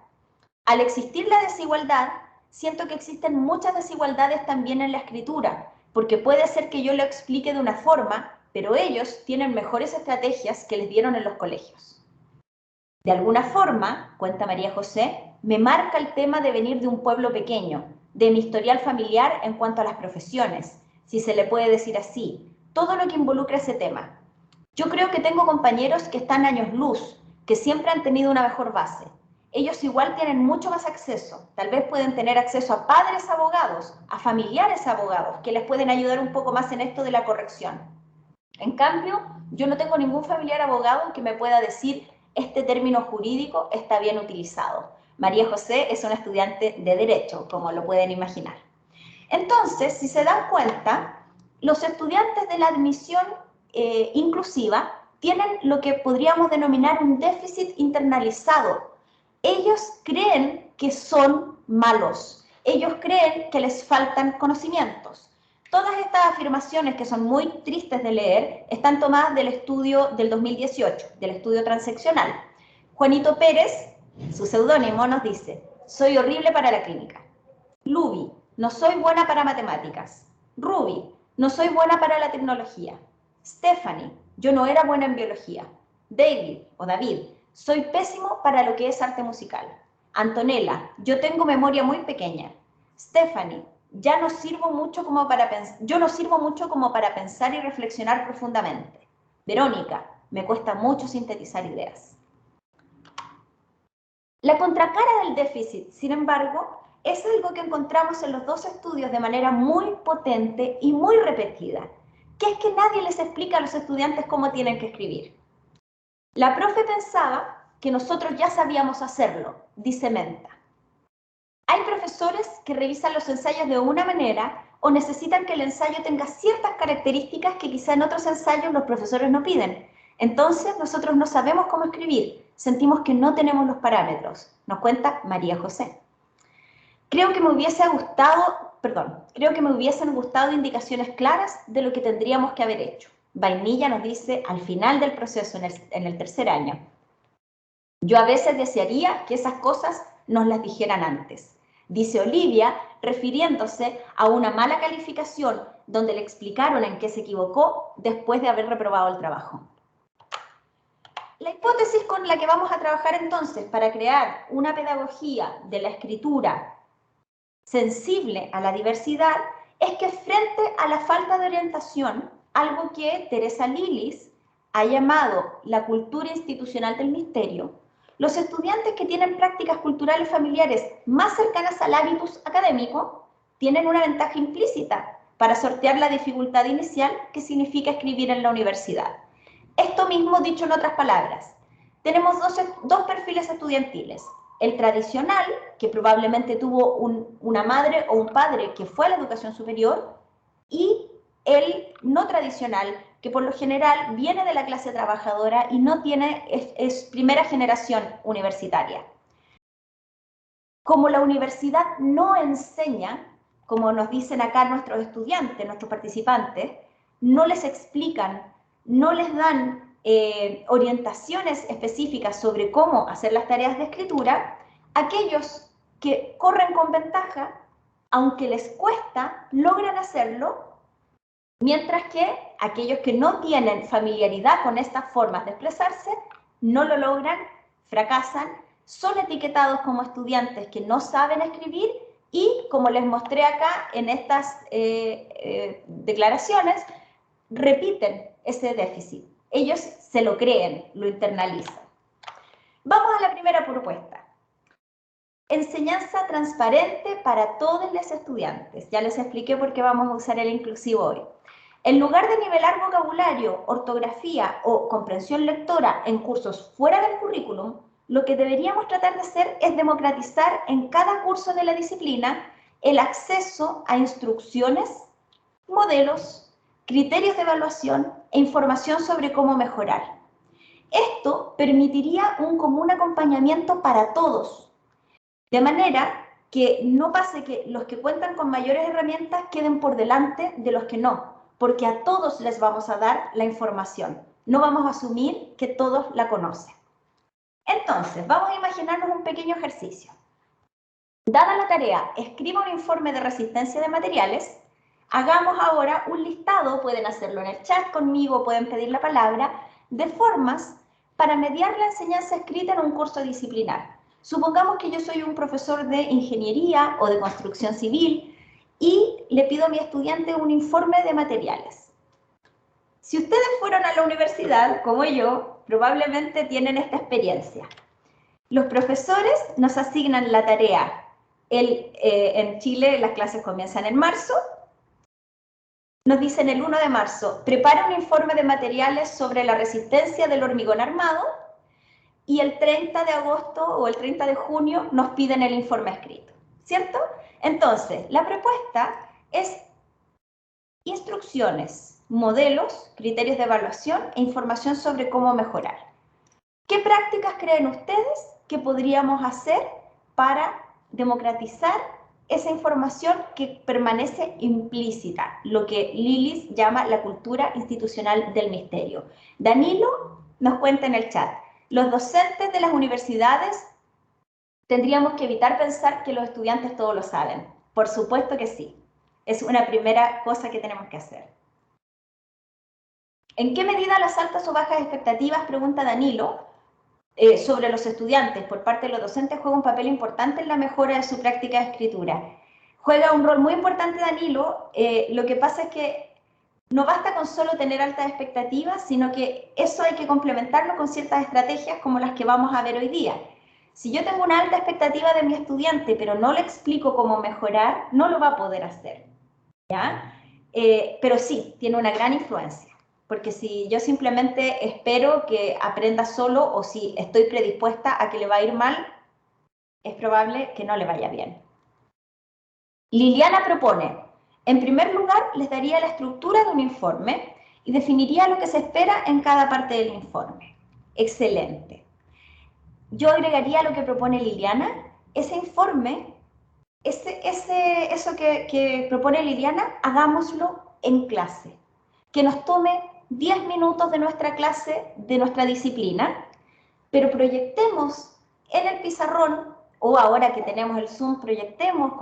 Al existir la desigualdad, siento que existen muchas desigualdades también en la escritura, porque puede ser que yo lo explique de una forma, pero ellos tienen mejores estrategias que les dieron en los colegios. De alguna forma, cuenta María José, me marca el tema de venir de un pueblo pequeño, de mi historial familiar en cuanto a las profesiones, si se le puede decir así, todo lo que involucra ese tema. Yo creo que tengo compañeros que están años luz, que siempre han tenido una mejor base. Ellos igual tienen mucho más acceso, tal vez pueden tener acceso a padres abogados, a familiares abogados, que les pueden ayudar un poco más en esto de la corrección. En cambio, yo no tengo ningún familiar abogado que me pueda decir este término jurídico está bien utilizado. María José es una estudiante de Derecho, como lo pueden imaginar. Entonces, si se dan cuenta, los estudiantes de la admisión inclusiva tienen lo que podríamos denominar un déficit internalizado. Ellos creen que son malos. Ellos creen que les faltan conocimientos. Todas estas afirmaciones, que son muy tristes de leer, están tomadas del estudio del 2018, del estudio transeccional. Juanito Pérez, su seudónimo, nos dice: soy horrible para la clínica. Luby, no soy buena para matemáticas. Ruby, no soy buena para la tecnología. Stephanie, yo no era buena en biología. David, o David, soy pésimo para lo que es arte musical. Antonella, yo tengo memoria muy pequeña. Stephanie, yo no sirvo mucho como para pensar y reflexionar profundamente. Verónica, me cuesta mucho sintetizar ideas. La contracara del déficit, sin embargo, es algo que encontramos en los dos estudios de manera muy potente y muy repetida, que es que nadie les explica a los estudiantes cómo tienen que escribir. La profe pensaba que nosotros ya sabíamos hacerlo, dice Menta. Hay profesores que revisan los ensayos de una manera o necesitan que el ensayo tenga ciertas características que quizá en otros ensayos los profesores no piden. Entonces nosotros no sabemos cómo escribir, sentimos que no tenemos los parámetros, nos cuenta María José. Creo que me hubiesen gustado indicaciones claras de lo que tendríamos que haber hecho. Vainilla nos dice al final del proceso, en el tercer año. Yo a veces desearía que esas cosas nos las dijeran antes. Dice Olivia, refiriéndose a una mala calificación donde le explicaron en qué se equivocó después de haber reprobado el trabajo. La hipótesis con la que vamos a trabajar entonces para crear una pedagogía de la escritura sensible a la diversidad es que frente a la falta de orientación, algo que Teresa Lilis ha llamado la cultura institucional del misterio, los estudiantes que tienen prácticas culturales familiares más cercanas al hábitus académico tienen una ventaja implícita para sortear la dificultad inicial que significa escribir en la universidad. Esto mismo dicho en otras palabras, tenemos dos perfiles estudiantiles. El tradicional, que probablemente tuvo una madre o un padre que fue a la educación superior, y el no tradicional, que por lo general viene de la clase trabajadora y no tiene, es primera generación universitaria. Como la universidad no enseña, como nos dicen acá nuestros estudiantes, nuestros participantes, no les explican, no les dan orientaciones específicas sobre cómo hacer las tareas de escritura, aquellos que corren con ventaja, aunque les cuesta, logran hacerlo, mientras que aquellos que no tienen familiaridad con estas formas de expresarse, no lo logran, fracasan, son etiquetados como estudiantes que no saben escribir y, como les mostré acá en estas declaraciones, repiten ese déficit. Ellos se lo creen, lo internalizan. Vamos a la primera propuesta. Enseñanza transparente para todos los estudiantes. Ya les expliqué por qué vamos a usar el inclusivo hoy. En lugar de nivelar vocabulario, ortografía o comprensión lectora en cursos fuera del currículum, lo que deberíamos tratar de hacer es democratizar en cada curso de la disciplina el acceso a instrucciones, modelos, criterios de evaluación e información sobre cómo mejorar. Esto permitiría un común acompañamiento para todos, de manera que no pase que los que cuentan con mayores herramientas queden por delante de los que no, porque a todos les vamos a dar la información. No vamos a asumir que todos la conocen. Entonces, vamos a imaginarnos un pequeño ejercicio. Dada la tarea, escriba un informe de resistencia de materiales. Hagamos ahora un listado, pueden hacerlo en el chat conmigo, pueden pedir la palabra, de formas para mediar la enseñanza escrita en un curso disciplinar. Supongamos que yo soy un profesor de ingeniería o de construcción civil y le pido a mi estudiante un informe de materiales. Si ustedes fueron a la universidad, como yo, probablemente tienen esta experiencia. Los profesores nos asignan la tarea. En Chile las clases comienzan en marzo. Nos dicen el 1 de marzo, prepara un informe de materiales sobre la resistencia del hormigón armado, y el 30 de agosto o el 30 de junio nos piden el informe escrito, ¿cierto? Entonces, la propuesta es instrucciones, modelos, criterios de evaluación e información sobre cómo mejorar. ¿Qué prácticas creen ustedes que podríamos hacer para democratizar esa información que permanece implícita, lo que Lilis llama la cultura institucional del misterio? Danilo nos cuenta en el chat, los docentes de las universidades tendríamos que evitar pensar que los estudiantes todo lo saben. Por supuesto que sí. Es una primera cosa que tenemos que hacer. ¿En qué medida las altas o bajas expectativas, pregunta Danilo, sobre los estudiantes por parte de los docentes juega un papel importante en la mejora de su práctica de escritura? Juega un rol muy importante, Danilo. Lo que pasa es que no basta con solo tener altas expectativas, sino que eso hay que complementarlo con ciertas estrategias como las que vamos a ver hoy día. Si yo tengo una alta expectativa de mi estudiante, pero no le explico cómo mejorar, no lo va a poder hacer, ¿ya? Pero sí, tiene una gran influencia, porque si yo simplemente espero que aprenda solo o si estoy predispuesta a que le va a ir mal, es probable que no le vaya bien. Liliana propone, en primer lugar, les daría la estructura de un informe y definiría lo que se espera en cada parte del informe. Excelente. Yo agregaría lo que propone Liliana. Ese informe, eso que propone Liliana, hagámoslo en clase. Que nos tome 10 minutos de nuestra clase, de nuestra disciplina, pero proyectemos en el pizarrón, o ahora que tenemos el Zoom, proyectemos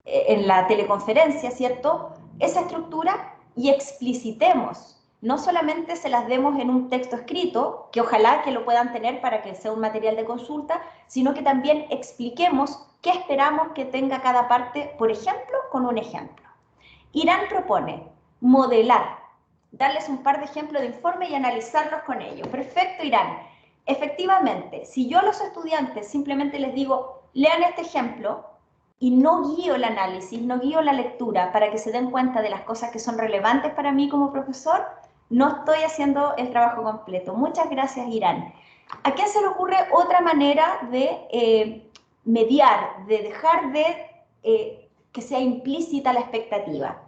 en la teleconferencia, ¿cierto?, esa estructura y explicitemos. No solamente se las demos en un texto escrito, que ojalá que lo puedan tener para que sea un material de consulta, sino que también expliquemos qué esperamos que tenga cada parte, por ejemplo, con un ejemplo. Irán propone modelar, darles un par de ejemplos de informe y analizarlos con ellos. Perfecto, Irán. Efectivamente, si yo a los estudiantes simplemente les digo, lean este ejemplo, y no guío el análisis, no guío la lectura para que se den cuenta de las cosas que son relevantes para mí como profesor, no estoy haciendo el trabajo completo. Muchas gracias, Irán. ¿A quién se le ocurre otra manera de mediar, de dejar de que sea implícita la expectativa?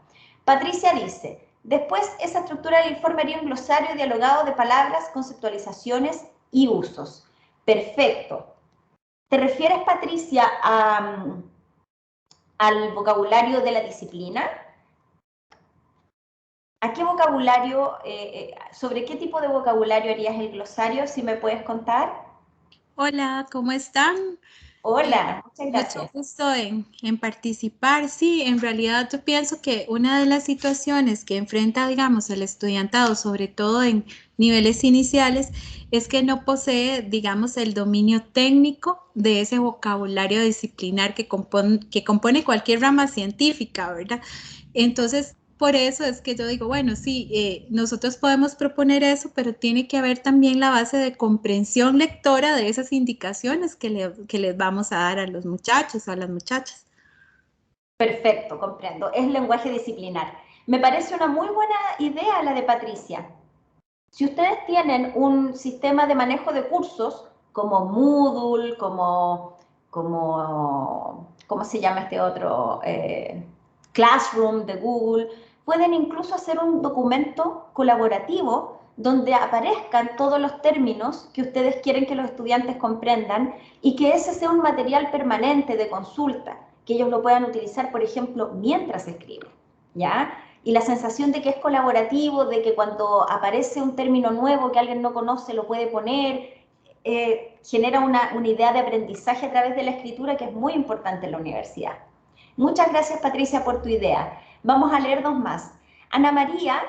Patricia dice, después esa estructura del informe haría un glosario dialogado de palabras, conceptualizaciones y usos. Perfecto. ¿Te refieres, Patricia, al vocabulario de la disciplina? ¿A qué vocabulario, sobre qué tipo de vocabulario harías el glosario, si me puedes contar? Hola, ¿cómo están? Hola, muchas gracias. Mucho gusto en participar. Sí, en realidad yo pienso que una de las situaciones que enfrenta, digamos, el estudiantado, sobre todo en niveles iniciales, es que no posee, digamos, el dominio técnico de ese vocabulario disciplinar que compone cualquier rama científica, ¿verdad? Entonces, por eso es que yo digo, bueno, sí, nosotros podemos proponer eso, pero tiene que haber también la base de comprensión lectora de esas indicaciones que les vamos a dar a los muchachos o a las muchachas. Perfecto, comprendo. Es lenguaje disciplinar. Me parece una muy buena idea la de Patricia. Si ustedes tienen un sistema de manejo de cursos, como Moodle, ¿cómo se llama este otro? Classroom de Google, pueden incluso hacer un documento colaborativo donde aparezcan todos los términos que ustedes quieren que los estudiantes comprendan y que ese sea un material permanente de consulta, que ellos lo puedan utilizar, por ejemplo, mientras escriben, ¿ya? Y la sensación de que es colaborativo, de que cuando aparece un término nuevo que alguien no conoce lo puede poner, genera una idea de aprendizaje a través de la escritura que es muy importante en la universidad. Muchas gracias, Patricia, por tu idea. Vamos a leer dos más. Ana María,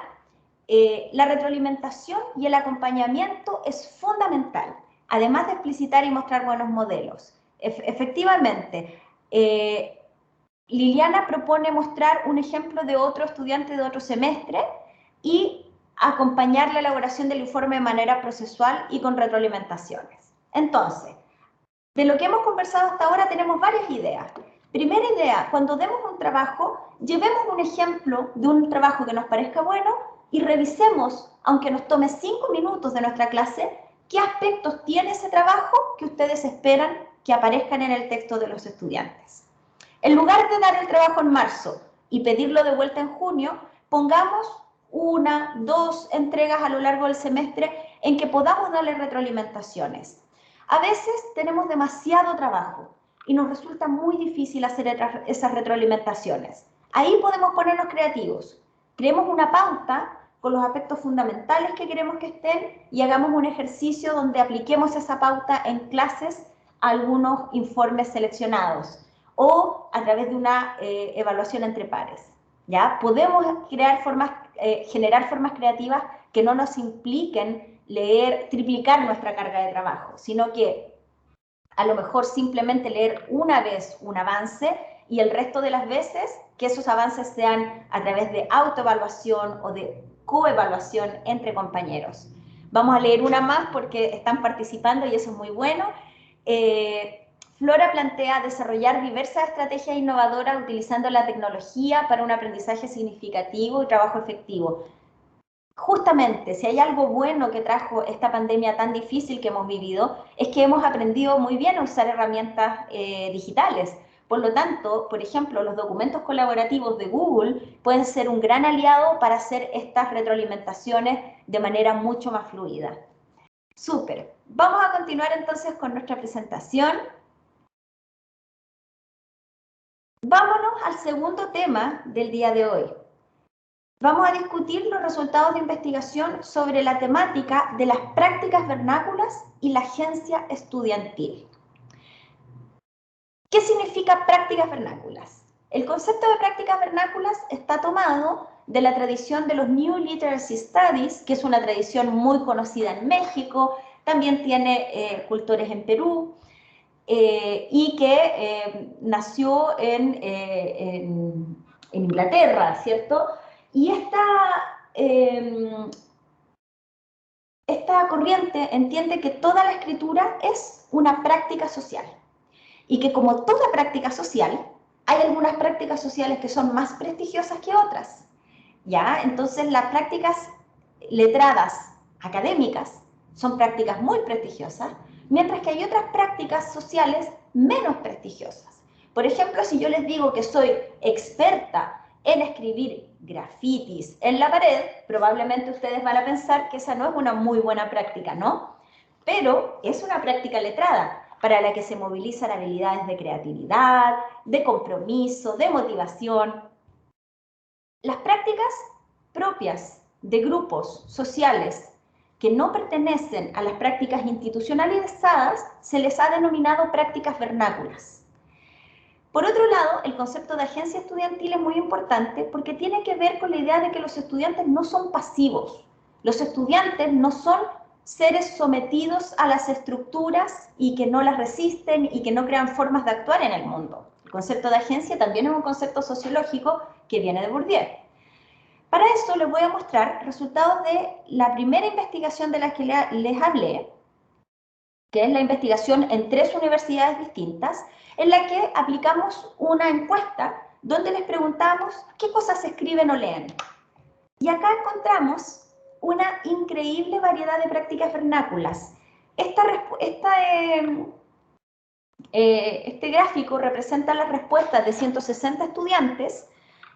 la retroalimentación y el acompañamiento es fundamental, además de explicitar y mostrar buenos modelos. Efectivamente, Liliana propone mostrar un ejemplo de otro estudiante de otro semestre y acompañar la elaboración del informe de manera procesual y con retroalimentaciones. Entonces, de lo que hemos conversado hasta ahora tenemos varias ideas. Primera idea, cuando demos un trabajo, llevemos un ejemplo de un trabajo que nos parezca bueno y revisemos, aunque nos tome 5 minutos de nuestra clase, qué aspectos tiene ese trabajo que ustedes esperan que aparezcan en el texto de los estudiantes. En lugar de dar el trabajo en marzo y pedirlo de vuelta en junio, pongamos 1, 2 entregas a lo largo del semestre en que podamos darle retroalimentaciones. A veces tenemos demasiado trabajo y nos resulta muy difícil hacer esas retroalimentaciones. Ahí podemos ponernos creativos. Creemos una pauta con los aspectos fundamentales que queremos que estén y hagamos un ejercicio donde apliquemos esa pauta en clases a algunos informes seleccionados o a través de una evaluación entre pares. ¿Ya? Podemos generar formas creativas que no nos impliquen triplicar nuestra carga de trabajo, sino que a lo mejor simplemente leer una vez un avance y el resto de las veces que esos avances sean a través de autoevaluación o de coevaluación entre compañeros. Vamos a leer una más porque están participando y eso es muy bueno. Flora plantea desarrollar diversas estrategias innovadoras utilizando la tecnología para un aprendizaje significativo y trabajo efectivo. Justamente, si hay algo bueno que trajo esta pandemia tan difícil que hemos vivido, es que hemos aprendido muy bien a usar herramientas digitales. Por lo tanto, por ejemplo, los documentos colaborativos de Google pueden ser un gran aliado para hacer estas retroalimentaciones de manera mucho más fluida. Súper. Vamos a continuar entonces con nuestra presentación. Vámonos al segundo tema del día de hoy. Vamos a discutir los resultados de investigación sobre la temática de las prácticas vernáculas y la agencia estudiantil. ¿Qué significa prácticas vernáculas? El concepto de prácticas vernáculas está tomado de la tradición de los New Literacy Studies, que es una tradición muy conocida en México, también tiene cultores en Perú, y que nació en Inglaterra, ¿cierto? Y esta corriente entiende que toda la escritura es una práctica social y que como toda práctica social, hay algunas prácticas sociales que son más prestigiosas que otras, ¿ya? Entonces las prácticas letradas académicas son prácticas muy prestigiosas, mientras que hay otras prácticas sociales menos prestigiosas. Por ejemplo, si yo les digo que soy experta en escribir grafitis en la pared, probablemente ustedes van a pensar que esa no es una muy buena práctica, ¿no? Pero es una práctica letrada para la que se movilizan habilidades de creatividad, de compromiso, de motivación. Las prácticas propias de grupos sociales que no pertenecen a las prácticas institucionalizadas se les ha denominado prácticas vernáculas. Por otro lado, el concepto de agencia estudiantil es muy importante porque tiene que ver con la idea de que los estudiantes no son pasivos. Los estudiantes no son seres sometidos a las estructuras y que no las resisten y que no crean formas de actuar en el mundo. El concepto de agencia también es un concepto sociológico que viene de Bourdieu. Para eso les voy a mostrar resultados de la primera investigación de la que les hablé, que es la investigación en 3 universidades distintas, en la que aplicamos una encuesta donde les preguntamos qué cosas escriben o leen. Y acá encontramos una increíble variedad de prácticas vernáculas. Este gráfico representa las respuestas de 160 estudiantes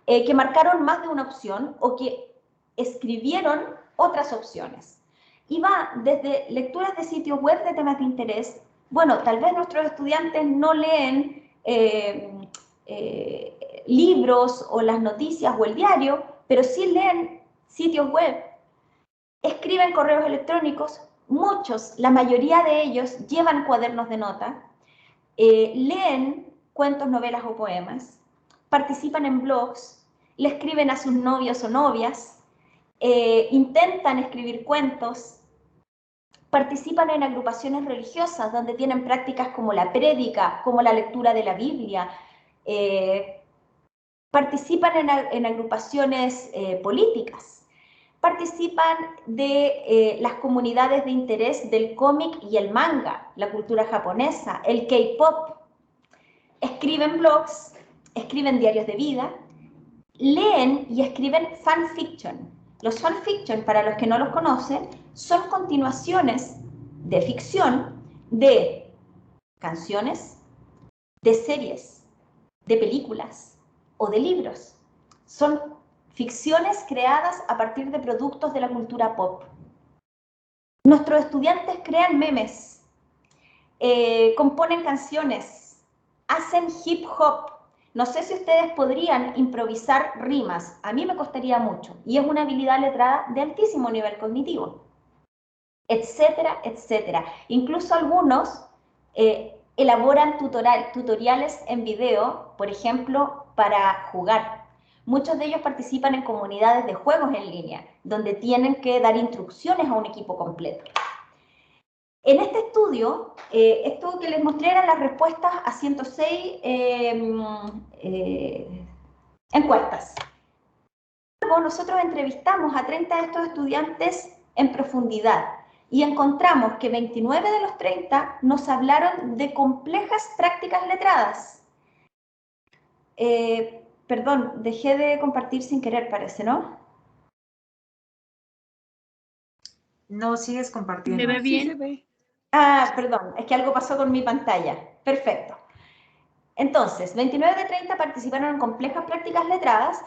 que marcaron más de una opción o que escribieron otras opciones. Y va desde lecturas de sitios web de temas de interés. Bueno, tal vez nuestros estudiantes no leen libros o las noticias o el diario, pero sí leen sitios web, escriben correos electrónicos, muchos, la mayoría de ellos llevan cuadernos de nota, leen cuentos, novelas o poemas, participan en blogs, le escriben a sus novios o novias, intentan escribir cuentos, participan en agrupaciones religiosas donde tienen prácticas como la prédica, como la lectura de la Biblia, participan en agrupaciones políticas, participan de las comunidades de interés del cómic y el manga, la cultura japonesa, el K-pop, escriben blogs, escriben diarios de vida, leen y escriben fanfiction. Los fanfiction, para los que no los conocen, son continuaciones de ficción de canciones, de series, de películas o de libros. Son ficciones creadas a partir de productos de la cultura pop. Nuestros estudiantes crean memes, componen canciones, hacen hip hop. No sé si ustedes podrían improvisar rimas, a mí me costaría mucho, y es una habilidad letrada de altísimo nivel cognitivo, etcétera, etcétera. Incluso algunos elaboran tutoriales en video, por ejemplo, para jugar. Muchos de ellos participan en comunidades de juegos en línea, donde tienen que dar instrucciones a un equipo completo. En este estudio, esto que les mostré eran las respuestas a 106 encuestas. Luego nosotros entrevistamos a 30 de estos estudiantes en profundidad y encontramos que 29 de los 30 nos hablaron de complejas prácticas letradas. Perdón, dejé de compartir sin querer, parece, ¿no? No, sigues compartiendo. ¿Se ve bien? Sí se ve. Ah, perdón, es que algo pasó con mi pantalla. Perfecto. Entonces, 29 de 30 participaron en complejas prácticas letradas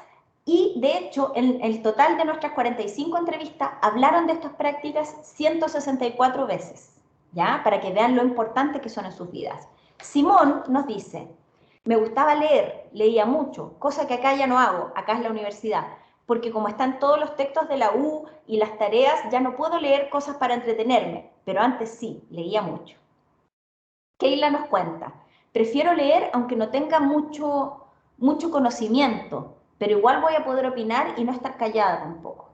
y, de hecho, en el total de nuestras 45 entrevistas hablaron de estas prácticas 164 veces, ¿ya? Para que vean lo importante que son en sus vidas. Simón nos dice, me gustaba leer, leía mucho, cosa que acá ya no hago, acá es la universidad, porque como están todos los textos de la U y las tareas, ya no puedo leer cosas para entretenerme, pero antes sí, leía mucho. Keila nos cuenta, prefiero leer aunque no tenga mucho conocimiento, pero igual voy a poder opinar y no estar callada tampoco.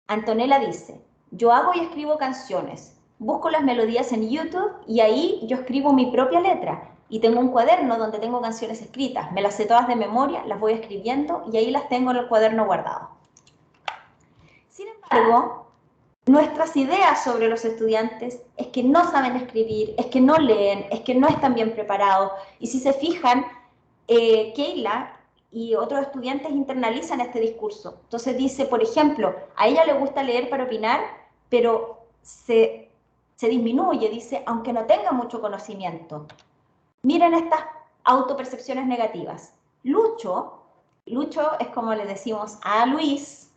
Antonella dice, yo hago y escribo canciones, busco las melodías en YouTube y ahí yo escribo mi propia letra. Y tengo un cuaderno donde tengo canciones escritas, me las sé todas de memoria, las voy escribiendo y ahí las tengo en el cuaderno guardado. Sin embargo, nuestras ideas sobre los estudiantes es que no saben escribir, es que no leen, es que no están bien preparados. Y si se fijan, Keila y otros estudiantes internalizan este discurso. Entonces dice, por ejemplo, a ella le gusta leer para opinar, pero se disminuye, dice, aunque no tenga mucho conocimiento. Miren estas autopercepciones negativas. Lucho es como le decimos a Luis,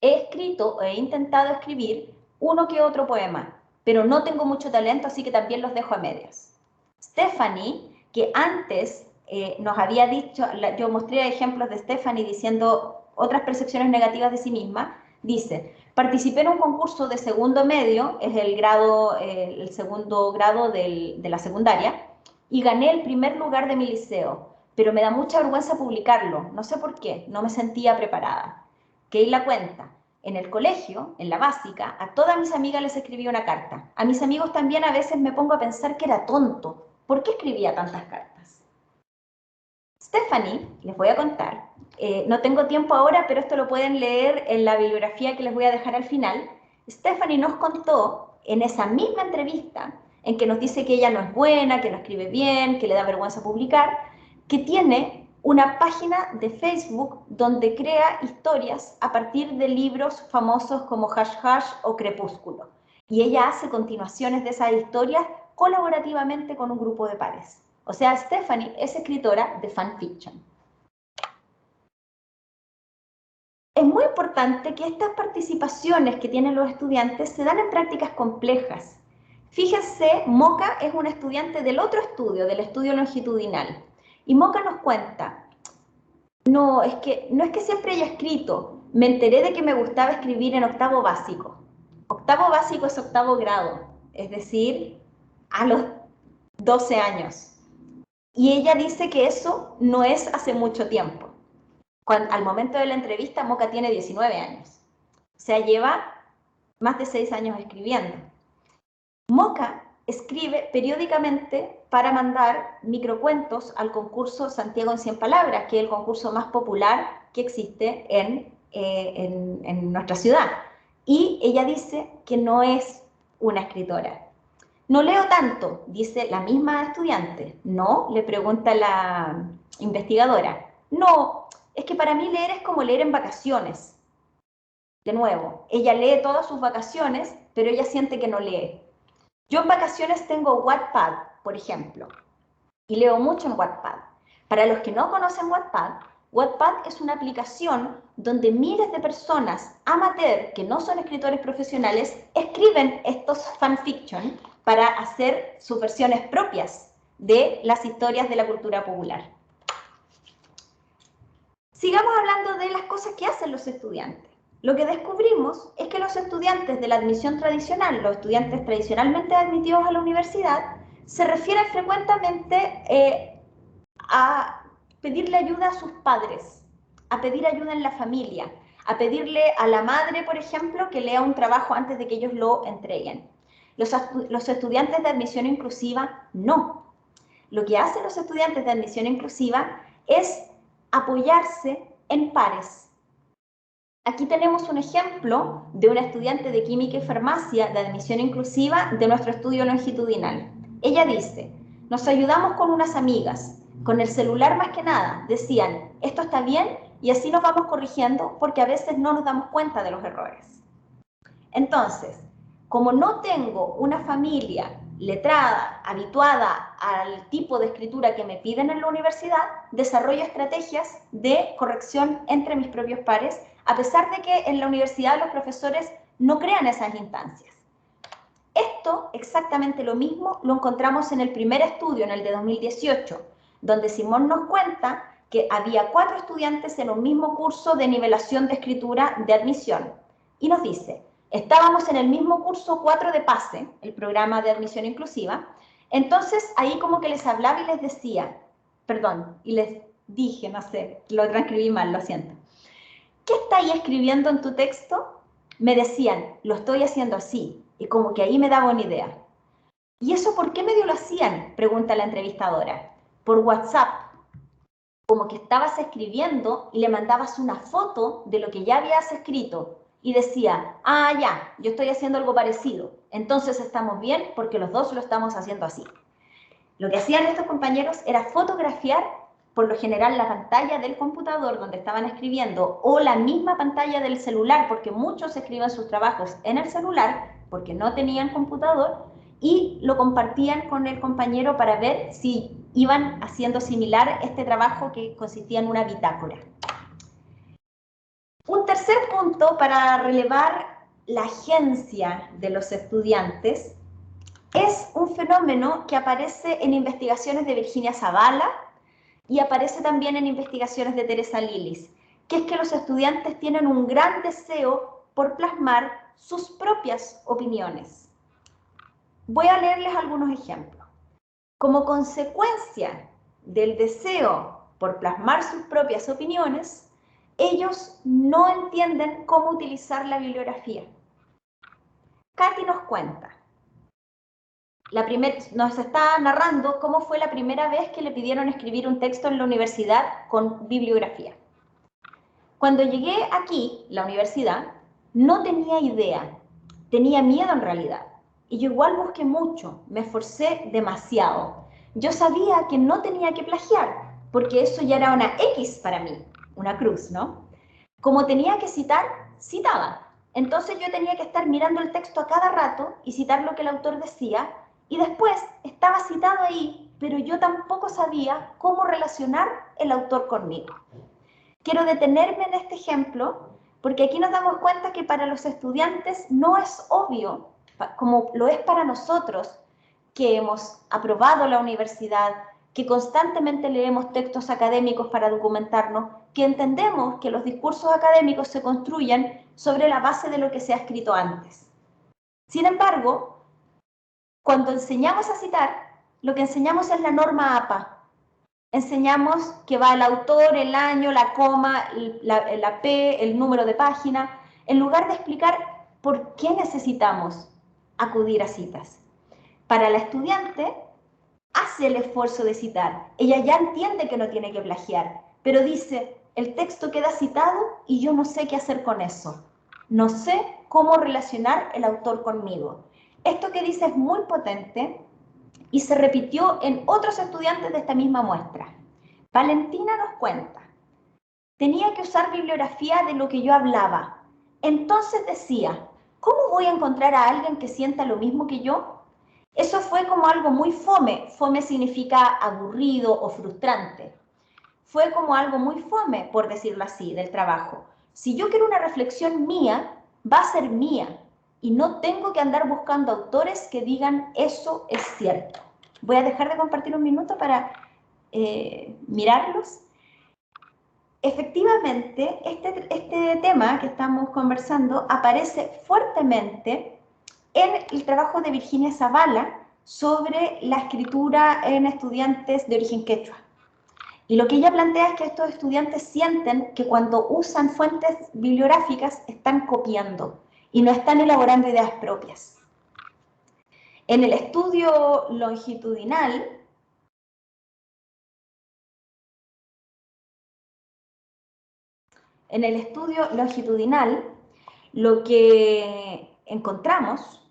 he escrito, he intentado escribir uno que otro poema, pero no tengo mucho talento, así que también los dejo a medias. Stephanie, que antes nos había dicho, yo mostré ejemplos de Stephanie diciendo otras percepciones negativas de sí misma, dice, participé en un concurso de segundo medio, es el segundo grado de la secundaria, y gané el primer lugar de mi liceo, pero me da mucha vergüenza publicarlo, no sé por qué, no me sentía preparada. Keila cuenta, en el colegio, en la básica, a todas mis amigas les escribí una carta. A mis amigos también a veces me pongo a pensar que era tonto. ¿Por qué escribía tantas cartas? Stephanie, les voy a contar, no tengo tiempo ahora, pero esto lo pueden leer en la bibliografía que les voy a dejar al final. Stephanie nos contó en esa misma entrevista, en que nos dice que ella no es buena, que no escribe bien, que le da vergüenza publicar, que tiene una página de Facebook donde crea historias a partir de libros famosos como Hash Hash o Crepúsculo. Y ella hace continuaciones de esas historias colaborativamente con un grupo de pares. O sea, Stephanie es escritora de fanfiction. Es muy importante que estas participaciones que tienen los estudiantes se dan en prácticas complejas. Fíjense, Moca es una estudiante del otro estudio, del estudio longitudinal. Y Moca nos cuenta, no es que siempre haya escrito, me enteré de que me gustaba escribir en octavo básico. Octavo básico es octavo grado, es decir, a los 12 años. Y ella dice que eso no es hace mucho tiempo. Al momento de la entrevista, Moca tiene 19 años. O sea, lleva más de 6 años escribiendo. Moca escribe periódicamente para mandar microcuentos al concurso Santiago en 100 Palabras, que es el concurso más popular que existe en nuestra ciudad. Y ella dice que no es una escritora. No leo tanto, dice la misma estudiante. No, le pregunta la investigadora. No, es que para mí leer es como leer en vacaciones. De nuevo, ella lee todas sus vacaciones, pero ella siente que no lee. Yo en vacaciones tengo Wattpad, por ejemplo, y leo mucho en Wattpad. Para los que no conocen Wattpad, Wattpad es una aplicación donde miles de personas amateur, que no son escritores profesionales, escriben estos fanfiction para hacer sus versiones propias de las historias de la cultura popular. Sigamos hablando de las cosas que hacen los estudiantes. Lo que descubrimos es que los estudiantes de la admisión tradicional, los estudiantes tradicionalmente admitidos a la universidad, se refieren frecuentemente a pedirle ayuda a sus padres, a pedir ayuda en la familia, a pedirle a la madre, por ejemplo, que lea un trabajo antes de que ellos lo entreguen. Los estudiantes de admisión inclusiva, no. Lo que hacen los estudiantes de admisión inclusiva es apoyarse en pares. Aquí tenemos un ejemplo de una estudiante de química y farmacia de admisión inclusiva de nuestro estudio longitudinal. Ella dice, nos ayudamos con unas amigas, con el celular más que nada, decían, esto está bien, y así nos vamos corrigiendo porque a veces no nos damos cuenta de los errores. Entonces, como no tengo una familia letrada, habituada al tipo de escritura que me piden en la universidad, desarrollo estrategias de corrección entre mis propios pares, a pesar de que en la universidad los profesores no crean esas instancias. Esto, exactamente lo mismo, lo encontramos en el primer estudio, en el de 2018, donde Simón nos cuenta que había 4 estudiantes en un mismo curso de nivelación de escritura de admisión. Y nos dice, estábamos en el mismo curso 4 de PASE, el programa de admisión inclusiva, entonces ahí como que les hablaba y les decía, perdón, y les dije, no sé, lo transcribí mal, lo siento. ¿Qué está ahí escribiendo en tu texto? Me decían, lo estoy haciendo así, y como que ahí me daba una idea. ¿Y eso por qué medio lo hacían? Pregunta la entrevistadora. Por WhatsApp. Como que estabas escribiendo y le mandabas una foto de lo que ya habías escrito y decía, ah, ya, yo estoy haciendo algo parecido, entonces estamos bien porque los dos lo estamos haciendo así. Lo que hacían estos compañeros era fotografiar, por lo general, la pantalla del computador donde estaban escribiendo o la misma pantalla del celular, porque muchos escriben sus trabajos en el celular porque no tenían computador, y lo compartían con el compañero para ver si iban haciendo similar este trabajo que consistía en una bitácora. Un tercer punto para relevar la agencia de los estudiantes es un fenómeno que aparece en investigaciones de Virginia Zavala y aparece también en investigaciones de Teresa Lilis, que es que los estudiantes tienen un gran deseo por plasmar sus propias opiniones. Voy a leerles algunos ejemplos. Como consecuencia del deseo por plasmar sus propias opiniones, ellos no entienden cómo utilizar la bibliografía. Katy nos cuenta, nos está narrando cómo fue la primera vez que le pidieron escribir un texto en la universidad con bibliografía. Cuando llegué aquí, la universidad, no tenía idea, tenía miedo en realidad. Y yo igual busqué mucho, me esforcé demasiado. Yo sabía que no tenía que plagiar, porque eso ya era una X para mí, una cruz, ¿no? Como tenía que citar, citaba. Entonces yo tenía que estar mirando el texto a cada rato y citar lo que el autor decía, y después estaba citado ahí, pero yo tampoco sabía cómo relacionar el autor conmigo. Quiero detenerme en este ejemplo, porque aquí nos damos cuenta que para los estudiantes no es obvio, como lo es para nosotros, que hemos aprobado la universidad, que constantemente leemos textos académicos para documentarnos, que entendemos que los discursos académicos se construyen sobre la base de lo que se ha escrito antes. Sin embargo, cuando enseñamos a citar, lo que enseñamos es la norma APA. Enseñamos que va el autor, el año, la coma, la P, el número de página, en lugar de explicar por qué necesitamos acudir a citas. Para la estudiante, hace el esfuerzo de citar. Ella ya entiende que no tiene que plagiar, pero dice, el texto queda citado y yo no sé qué hacer con eso. No sé cómo relacionar el autor conmigo. Esto que dice es muy potente y se repitió en otros estudiantes de esta misma muestra. Valentina nos cuenta, tenía que usar bibliografía de lo que yo hablaba. Entonces decía, ¿cómo voy a encontrar a alguien que sienta lo mismo que yo? Eso fue como algo muy fome. Fome significa aburrido o frustrante. Fue como algo muy fome, por decirlo así, del trabajo. Si yo quiero una reflexión mía, va a ser mía. Y no tengo que andar buscando autores que digan eso es cierto. Voy a dejar de compartir un minuto para mirarlos. Efectivamente, este tema que estamos conversando aparece fuertemente en el trabajo de Virginia Zavala sobre la escritura en estudiantes de origen quechua. Y lo que ella plantea es que estos estudiantes sienten que cuando usan fuentes bibliográficas están copiando y no están elaborando ideas propias. En el estudio longitudinal, lo que encontramos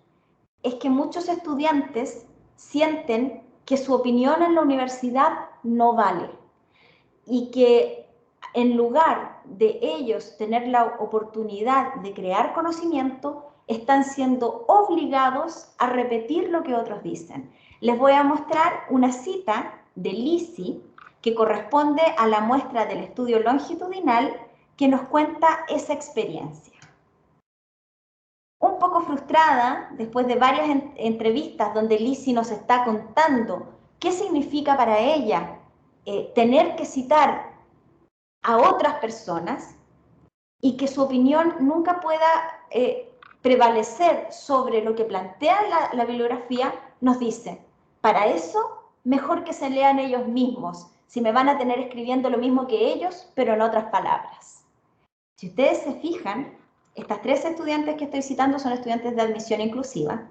es que muchos estudiantes sienten que su opinión en la universidad no vale y que en lugar de ellos tener la oportunidad de crear conocimiento, están siendo obligados a repetir lo que otros dicen. Les voy a mostrar una cita de Lisi que corresponde a la muestra del estudio longitudinal que nos cuenta esa experiencia. Un poco frustrada, después de varias entrevistas donde Lisi nos está contando qué significa para ella tener que citar a otras personas y que su opinión nunca pueda prevalecer sobre lo que plantea la bibliografía, nos dice, para eso mejor que se lean ellos mismos, si me van a tener escribiendo lo mismo que ellos, pero en otras palabras. Si ustedes se fijan, estas tres estudiantes que estoy citando son estudiantes de admisión inclusiva.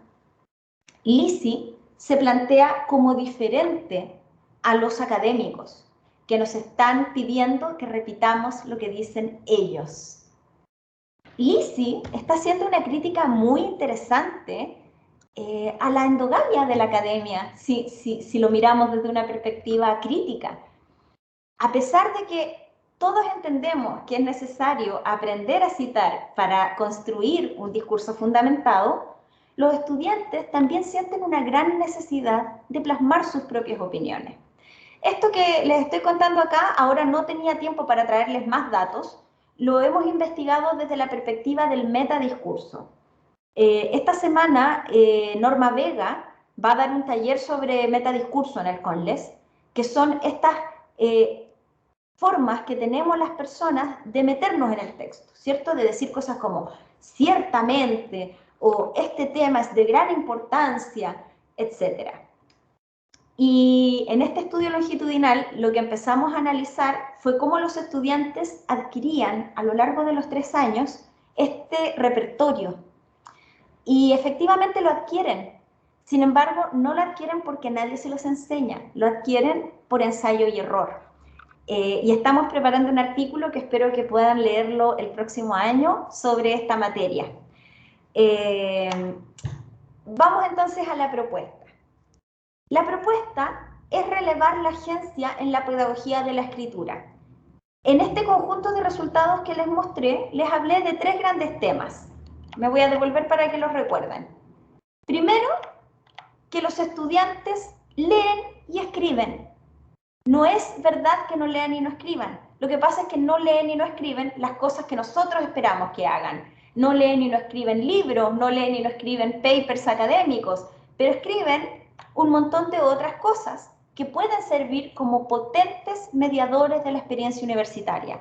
Lisi se plantea como diferente a los académicos, que nos están pidiendo que repitamos lo que dicen ellos. Lisi está haciendo una crítica muy interesante a la endogamia de la academia, si lo miramos desde una perspectiva crítica. A pesar de que todos entendemos que es necesario aprender a citar para construir un discurso fundamentado, los estudiantes también sienten una gran necesidad de plasmar sus propias opiniones. Esto que les estoy contando acá, ahora no tenía tiempo para traerles más datos, lo hemos investigado desde la perspectiva del metadiscurso. Esta semana, Norma Vega va a dar un taller sobre metadiscurso en el CONLES, que son estas formas que tenemos las personas de meternos en el texto, ¿cierto? De decir cosas como ciertamente, o este tema es de gran importancia, etc. Y en este estudio longitudinal lo que empezamos a analizar fue cómo los estudiantes adquirían a lo largo de los 3 años este repertorio. Y efectivamente lo adquieren. Sin embargo, no lo adquieren porque nadie se los enseña, lo adquieren por ensayo y error. Y estamos preparando un artículo que espero que puedan leerlo el próximo año sobre esta materia. Vamos entonces a la propuesta. La propuesta es relevar la agencia en la pedagogía de la escritura. En este conjunto de resultados que les mostré, les hablé de 3 grandes temas. Me voy a devolver para que los recuerden. Primero, que los estudiantes leen y escriben. No es verdad que no lean y no escriban. Lo que pasa es que no leen y no escriben las cosas que nosotros esperamos que hagan. No leen y no escriben libros, no leen y no escriben papers académicos, pero escriben un montón de otras cosas que pueden servir como potentes mediadores de la experiencia universitaria.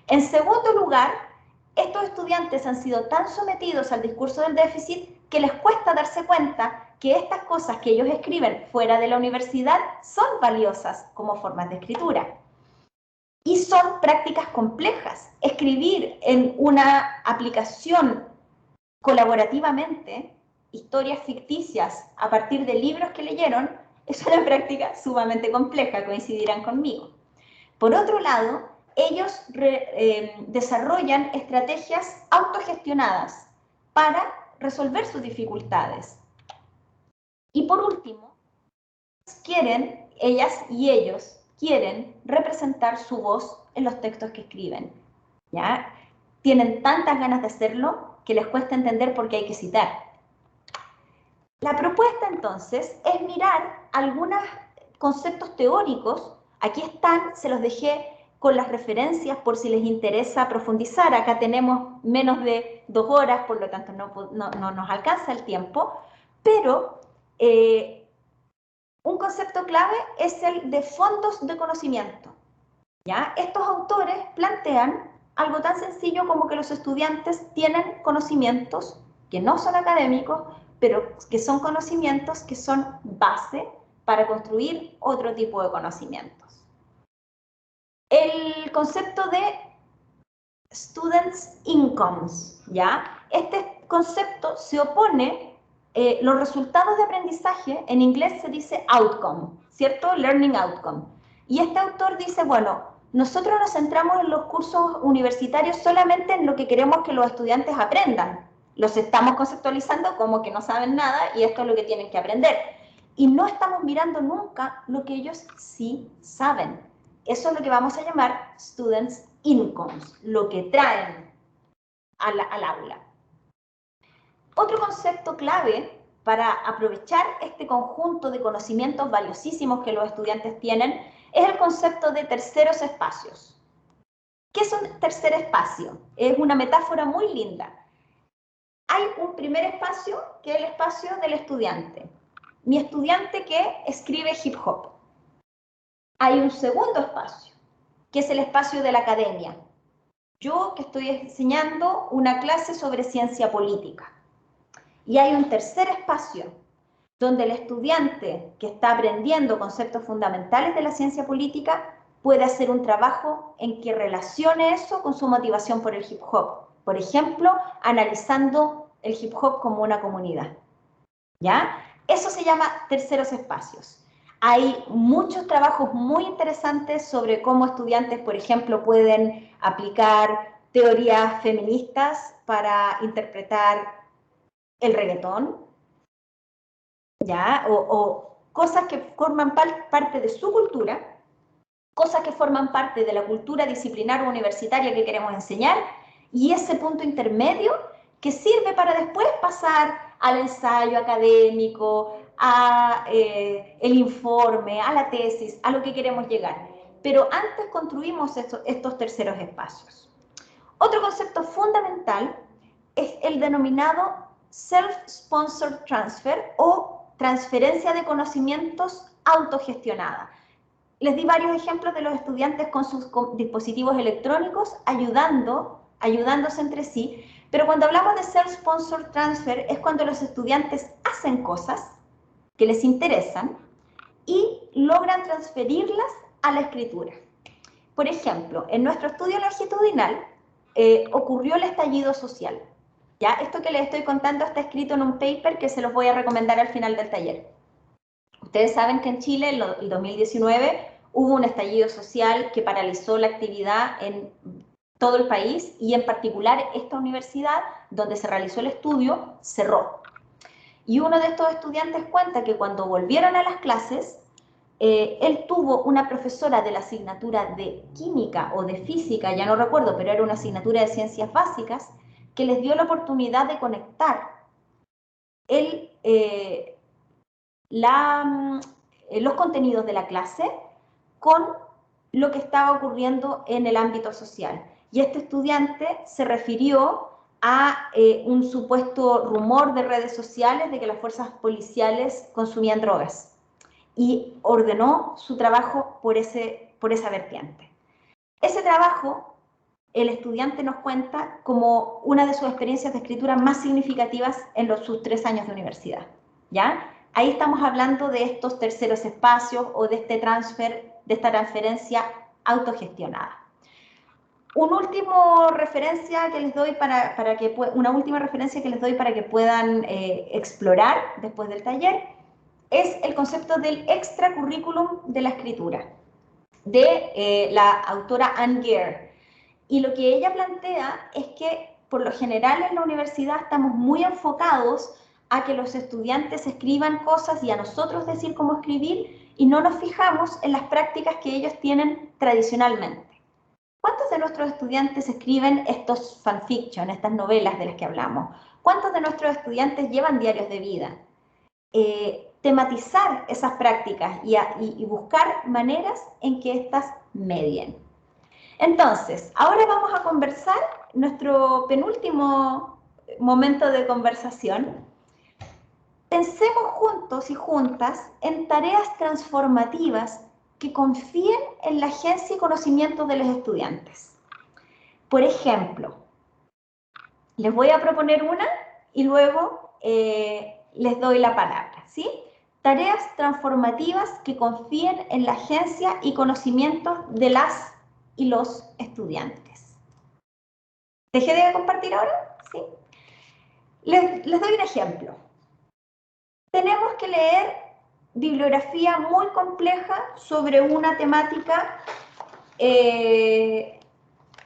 En segundo lugar, estos estudiantes han sido tan sometidos al discurso del déficit que les cuesta darse cuenta que estas cosas que ellos escriben fuera de la universidad son valiosas como formas de escritura. Y son prácticas complejas. Escribir en una aplicación colaborativamente historias ficticias a partir de libros que leyeron es una práctica sumamente compleja, coincidirán conmigo. Por otro lado, ellos desarrollan estrategias autogestionadas para resolver sus dificultades. Y por último, ellas y ellos quieren representar su voz en los textos que escriben. ¿Ya? Tienen tantas ganas de hacerlo que les cuesta entender por qué hay que citar. La propuesta entonces es mirar algunos conceptos teóricos. Aquí están, se los dejé con las referencias por si les interesa profundizar. Acá tenemos menos de 2 horas, por lo tanto no nos alcanza el tiempo, pero un concepto clave es el de fondos de conocimiento. ¿Ya? Estos autores plantean algo tan sencillo como que los estudiantes tienen conocimientos que no son académicos, pero que son conocimientos que son base para construir otro tipo de conocimientos. El concepto de students' incomes, ¿ya? Este concepto se opone, los resultados de aprendizaje, en inglés se dice outcome, ¿cierto? Learning outcome. Y este autor dice, bueno, nosotros nos centramos en los cursos universitarios solamente en lo que queremos que los estudiantes aprendan. Los estamos conceptualizando como que no saben nada y esto es lo que tienen que aprender. Y no estamos mirando nunca lo que ellos sí saben. Eso es lo que vamos a llamar students' incomes, lo que traen al aula. Otro concepto clave para aprovechar este conjunto de conocimientos valiosísimos que los estudiantes tienen es el concepto de terceros espacios. ¿Qué es un tercer espacio? Es una metáfora muy linda. Hay un primer espacio, que es el espacio del estudiante. Mi estudiante que escribe hip hop. Hay un segundo espacio, que es el espacio de la academia. Yo que estoy enseñando una clase sobre ciencia política. Y hay un tercer espacio, donde el estudiante que está aprendiendo conceptos fundamentales de la ciencia política puede hacer un trabajo en que relacione eso con su motivación por el hip hop. Por ejemplo, analizando el hip hop como una comunidad. ¿Ya? Eso se llama terceros espacios. Hay muchos trabajos muy interesantes sobre cómo estudiantes, por ejemplo, pueden aplicar teorías feministas para interpretar el reggaetón, ¿ya? O cosas que forman parte de su cultura, cosas que forman parte de la cultura disciplinar o universitaria que queremos enseñar, y ese punto intermedio que sirve para después pasar al ensayo académico, a el informe, a la tesis, a lo que queremos llegar. Pero antes construimos estos terceros espacios. Otro concepto fundamental es el denominado self-sponsored transfer o transferencia de conocimientos autogestionada. Les di varios ejemplos de los estudiantes con sus dispositivos electrónicos ayudándose entre sí, pero cuando hablamos de self-sponsored transfer es cuando los estudiantes hacen cosas que les interesan y logran transferirlas a la escritura. Por ejemplo, en nuestro estudio longitudinal ocurrió el estallido social. ¿Ya? Esto que les estoy contando está escrito en un paper que se los voy a recomendar al final del taller. Ustedes saben que en Chile, en el 2019, hubo un estallido social que paralizó la actividad en todo el país y en particular esta universidad donde se realizó el estudio cerró. Y uno de estos estudiantes cuenta que cuando volvieron a las clases, él tuvo una profesora de la asignatura de química o de física, ya no recuerdo, pero era una asignatura de ciencias básicas, que les dio la oportunidad de conectar los contenidos de la clase con lo que estaba ocurriendo en el ámbito social. Y este estudiante se refirió a un supuesto rumor de redes sociales de que las fuerzas policiales consumían drogas y ordenó su trabajo por esa vertiente. Ese trabajo, el estudiante nos cuenta como una de sus experiencias de escritura más significativas en sus 3 años de universidad, ¿ya? Ahí estamos hablando de estos terceros espacios o de esta transferencia autogestionada. Una última referencia que les doy para que puedan explorar después del taller es el concepto del extracurriculum de la escritura, de la autora Anne Geer. Y lo que ella plantea es que, por lo general, en la universidad estamos muy enfocados a que los estudiantes escriban cosas y a nosotros decir cómo escribir, y no nos fijamos en las prácticas que ellos tienen tradicionalmente. ¿Cuántos de nuestros estudiantes escriben estos fanfiction, estas novelas de las que hablamos? ¿Cuántos de nuestros estudiantes llevan diarios de vida? Tematizar esas prácticas y buscar maneras en que éstas medien. Entonces, ahora vamos a conversar, nuestro penúltimo momento de conversación. Pensemos juntos y juntas en tareas transformativas que confíen en la agencia y conocimiento de los estudiantes. Por ejemplo, les voy a proponer una y luego les doy la palabra, ¿sí? Tareas transformativas que confíen en la agencia y conocimiento de las y los estudiantes. ¿Dejé de compartir ahora? ¿Sí? Les doy un ejemplo. Tenemos que leer bibliografía muy compleja sobre una temática,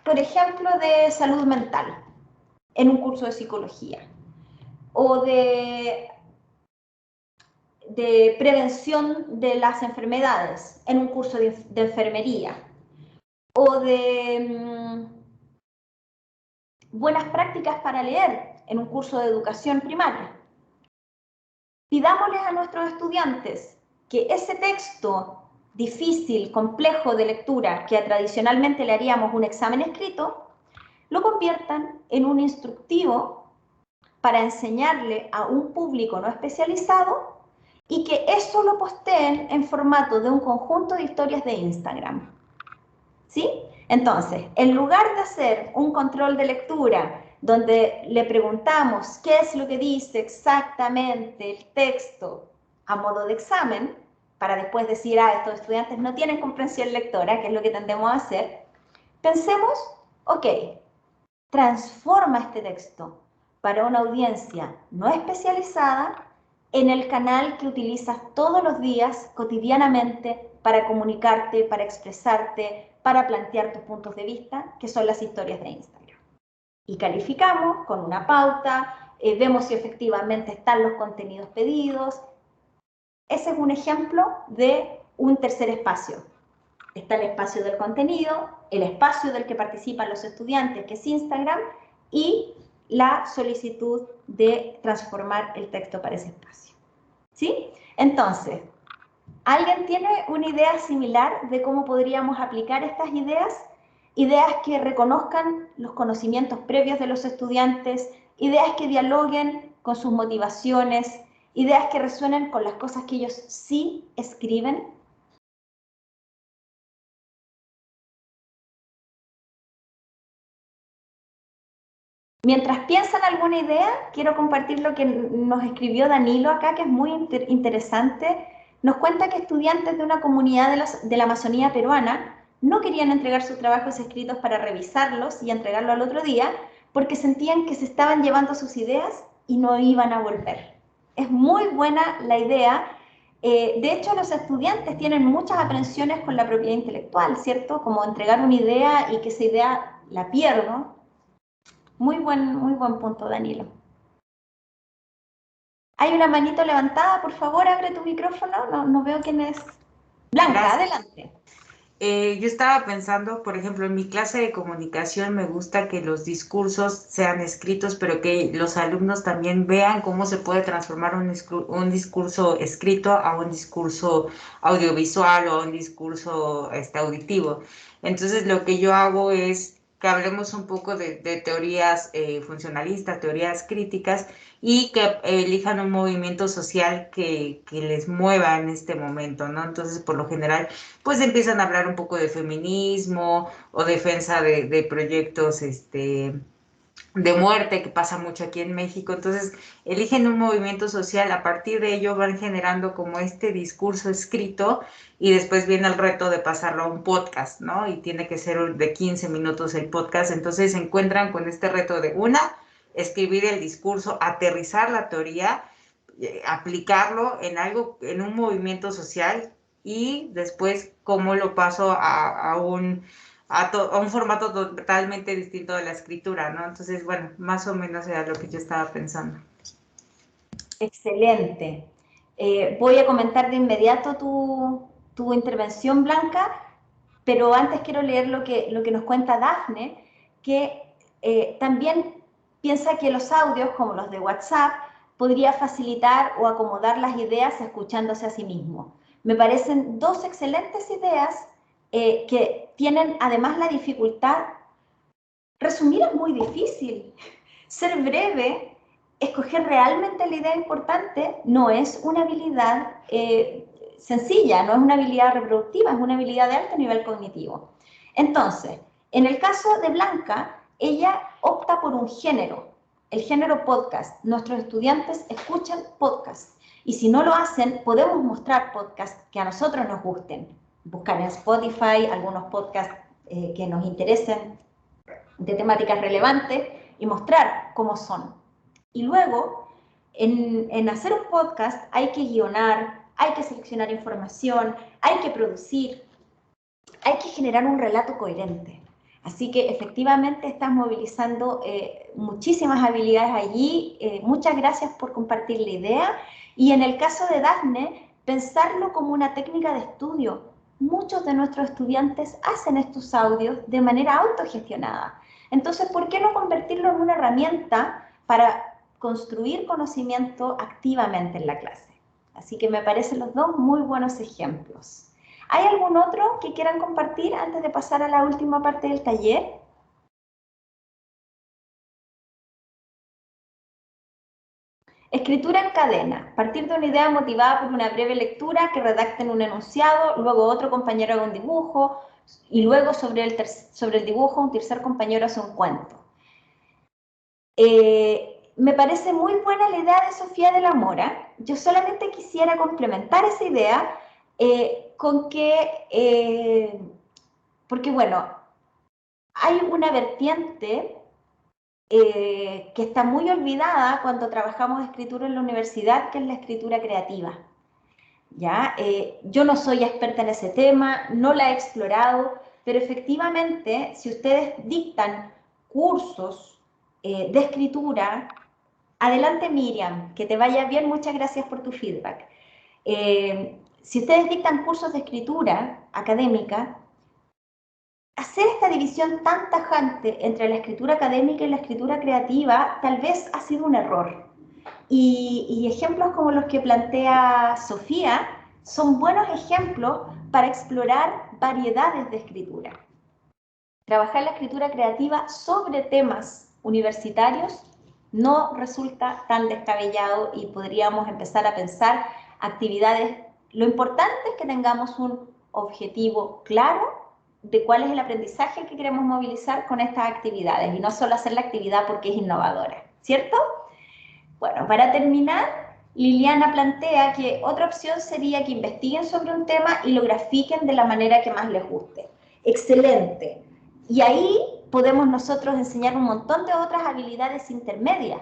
por ejemplo, de salud mental, en un curso de psicología, o de prevención de las enfermedades, en un curso de enfermería, o de buenas prácticas para leer, en un curso de educación primaria. Pidámosles a nuestros estudiantes que ese texto difícil, complejo de lectura, que tradicionalmente le haríamos un examen escrito, lo conviertan en un instructivo para enseñarle a un público no especializado y que eso lo posteen en formato de un conjunto de historias de Instagram. ¿Sí? Entonces, en lugar de hacer un control de lectura donde le preguntamos qué es lo que dice exactamente el texto a modo de examen, para después decir, estos estudiantes no tienen comprensión lectora, que es lo que tendemos a hacer, pensemos, ok, transforma este texto para una audiencia no especializada en el canal que utilizas todos los días, cotidianamente, para comunicarte, para expresarte, para plantear tus puntos de vista, que son las historias de Instagram. Y calificamos con una pauta, vemos si efectivamente están los contenidos pedidos. Ese es un ejemplo de un tercer espacio. Está el espacio del contenido, el espacio del que participan los estudiantes, que es Instagram, y la solicitud de transformar el texto para ese espacio. ¿Sí? Entonces, ¿alguien tiene una idea similar de cómo podríamos aplicar estas ideas? Ideas que reconozcan los conocimientos previos de los estudiantes, ideas que dialoguen con sus motivaciones, ideas que resuenen con las cosas que ellos sí escriben. Mientras piensan alguna idea, quiero compartir lo que nos escribió Danilo acá, que es muy interesante. Nos cuenta que estudiantes de una comunidad de la Amazonía peruana no querían entregar sus trabajos escritos para revisarlos y entregarlo al otro día porque sentían que se estaban llevando sus ideas y no iban a volver. Es muy buena la idea. De hecho, los estudiantes tienen muchas aprensiones con la propiedad intelectual, ¿cierto? Como entregar una idea y que esa idea la pierdo. Muy buen punto, Danilo. Hay una manito levantada, por favor, abre tu micrófono. No veo quién es. Blanca, Gracias. adelante. Yo estaba pensando, por ejemplo, en mi clase de comunicación me gusta que los discursos sean escritos, pero que los alumnos también vean cómo se puede transformar un discurso escrito a un discurso audiovisual o a un discurso auditivo. Entonces, lo que yo hago es que hablemos un poco de teorías funcionalistas, teorías críticas, y que elijan un movimiento social que les mueva en este momento, ¿no? Entonces, por lo general, pues empiezan a hablar un poco de feminismo o defensa de proyectos de muerte, que pasa mucho aquí en México. Entonces, eligen un movimiento social, a partir de ello van generando como este discurso escrito, y después viene el reto de pasarlo a un podcast, ¿no? Y tiene que ser de 15 minutos el podcast. Entonces se encuentran con este reto de escribir el discurso, aterrizar la teoría, aplicarlo en algo, en un movimiento social, y después cómo lo paso a un formato totalmente distinto de la escritura, ¿no? Entonces, bueno, más o menos era lo que yo estaba pensando. Excelente. Voy a comentar de inmediato tu intervención, Blanca, pero antes quiero leer lo que nos cuenta Dafne, que también piensa que los audios, como los de WhatsApp, podría facilitar o acomodar las ideas escuchándose a sí mismo. Me parecen dos excelentes ideas que tienen además la dificultad. Resumir es muy difícil. Ser breve, escoger realmente la idea importante, no es una habilidad sencilla, no es una habilidad reproductiva, es una habilidad de alto nivel cognitivo. Entonces, en el caso de Blanca, ella opta por un género, el género podcast. Nuestros estudiantes escuchan podcast, y si no lo hacen, podemos mostrar podcasts que a nosotros nos gusten. Buscar en Spotify algunos podcasts que nos interesen, de temáticas relevantes, y mostrar cómo son. Y luego, en hacer un podcast hay que guionar, hay que seleccionar información, hay que producir, hay que generar un relato coherente. Así que efectivamente estás movilizando muchísimas habilidades allí. Muchas gracias por compartir la idea. Y en el caso de Dafne, pensarlo como una técnica de estudio. Muchos de nuestros estudiantes hacen estos audios de manera autogestionada. Entonces, ¿por qué no convertirlo en una herramienta para construir conocimiento activamente en la clase? Así que me parecen los dos muy buenos ejemplos. ¿Hay algún otro que quieran compartir antes de pasar a la última parte del taller? Escritura en cadena. Partir de una idea motivada por una breve lectura que redacten un enunciado, luego otro compañero haga un dibujo, y luego sobre el dibujo un tercer compañero hace un cuento. Me parece muy buena la idea de Sofía de la Mora. Yo solamente quisiera complementar esa idea con que, porque bueno, hay una vertiente que está muy olvidada cuando trabajamos escritura en la universidad, que es la escritura creativa. ¿Ya? Yo no soy experta en ese tema, no la he explorado, pero efectivamente, si ustedes dictan cursos de escritura, adelante Miriam, que te vaya bien, muchas gracias por tu feedback. Si ustedes dictan cursos de escritura académica, hacer esta división tan tajante entre la escritura académica y la escritura creativa tal vez ha sido un error. Y ejemplos como los que plantea Sofía son buenos ejemplos para explorar variedades de escritura. Trabajar la escritura creativa sobre temas universitarios no resulta tan descabellado, y podríamos empezar a pensar actividades. Lo importante es que tengamos un objetivo claro de cuál es el aprendizaje que queremos movilizar con estas actividades, y no solo hacer la actividad porque es innovadora, ¿cierto? Bueno, para terminar, Liliana plantea que otra opción sería que investiguen sobre un tema y lo grafiquen de la manera que más les guste. Excelente. Y ahí podemos nosotros enseñar un montón de otras habilidades intermedias.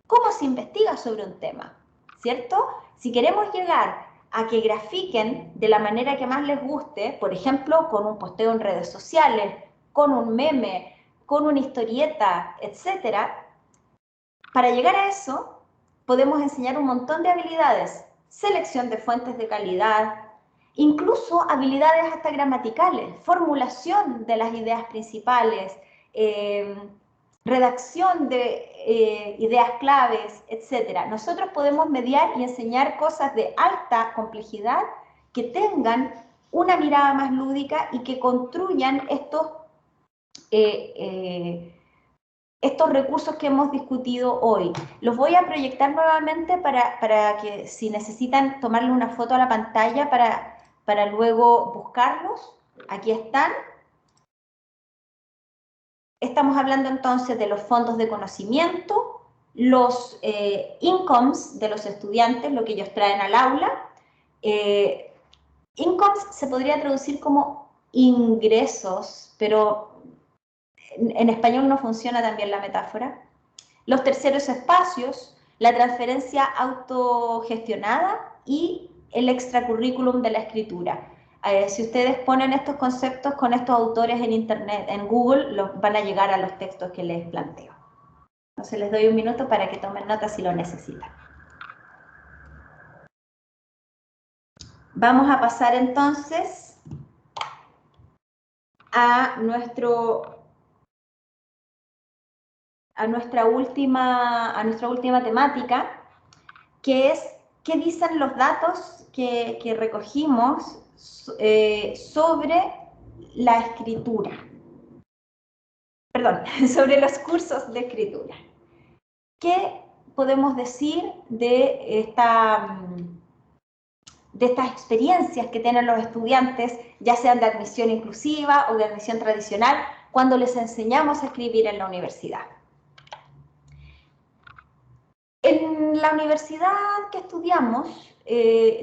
¿Cómo se investiga sobre un tema? ¿Cierto? Si queremos llegar a que grafiquen de la manera que más les guste, por ejemplo, con un posteo en redes sociales, con un meme, con una historieta, etcétera, para llegar a eso, podemos enseñar un montón de habilidades: selección de fuentes de calidad, incluso habilidades hasta gramaticales, formulación de las ideas principales, redacción de ideas claves, etc. Nosotros podemos mediar y enseñar cosas de alta complejidad que tengan una mirada más lúdica y que construyan estos recursos que hemos discutido hoy. Los voy a proyectar nuevamente para que si necesitan tomarle una foto a la pantalla para luego buscarlos. Aquí están. Estamos hablando entonces de los fondos de conocimiento, los incomes de los estudiantes, lo que ellos traen al aula. Incomes se podría traducir como ingresos, pero en español no funciona tan bien la metáfora. Los terceros espacios, la transferencia autogestionada y el extracurrículum de la escritura. Si ustedes ponen estos conceptos con estos autores en internet, en Google, van a llegar a los textos que les planteo. Entonces les doy un minuto para que tomen nota si lo necesitan. Vamos a pasar entonces a nuestra última temática, que es qué dicen los datos que recogimos sobre la escritura. Perdón, sobre los cursos de escritura. ¿Qué podemos decir de estas experiencias que tienen los estudiantes, ya sean de admisión inclusiva o de admisión tradicional, cuando les enseñamos a escribir en la universidad? En la universidad que estudiamos,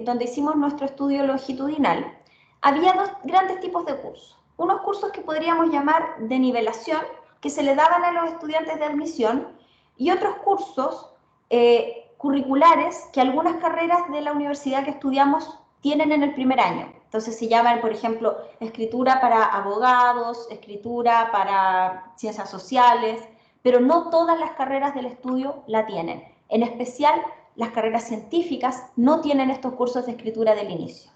donde hicimos nuestro estudio longitudinal, había dos grandes tipos de cursos. Unos cursos que podríamos llamar de nivelación, que se le daban a los estudiantes de admisión, y otros cursos curriculares que algunas carreras de la universidad que estudiamos tienen en el primer año. Entonces se llaman, por ejemplo, escritura para abogados, escritura para ciencias sociales, pero no todas las carreras del estudio la tienen. En especial, las carreras científicas no tienen estos cursos de escritura del inicio.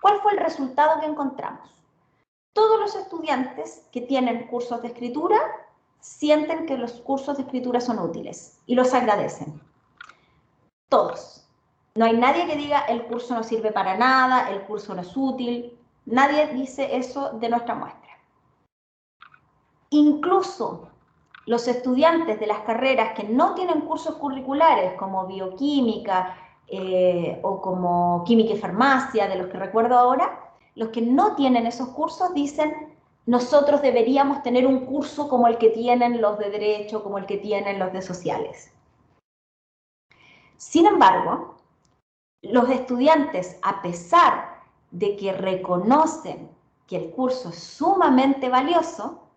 ¿Cuál fue el resultado que encontramos? Todos los estudiantes que tienen cursos de escritura sienten que los cursos de escritura son útiles y los agradecen. Todos. No hay nadie que diga el curso no sirve para nada, el curso no es útil. Nadie dice eso de nuestra muestra. Incluso los estudiantes de las carreras que no tienen cursos curriculares como bioquímica o como química y farmacia, de los que recuerdo ahora, los que no tienen esos cursos dicen: nosotros deberíamos tener un curso como el que tienen los de Derecho, como el que tienen los de Sociales. Sin embargo, los estudiantes, a pesar de que reconocen que el curso es sumamente valioso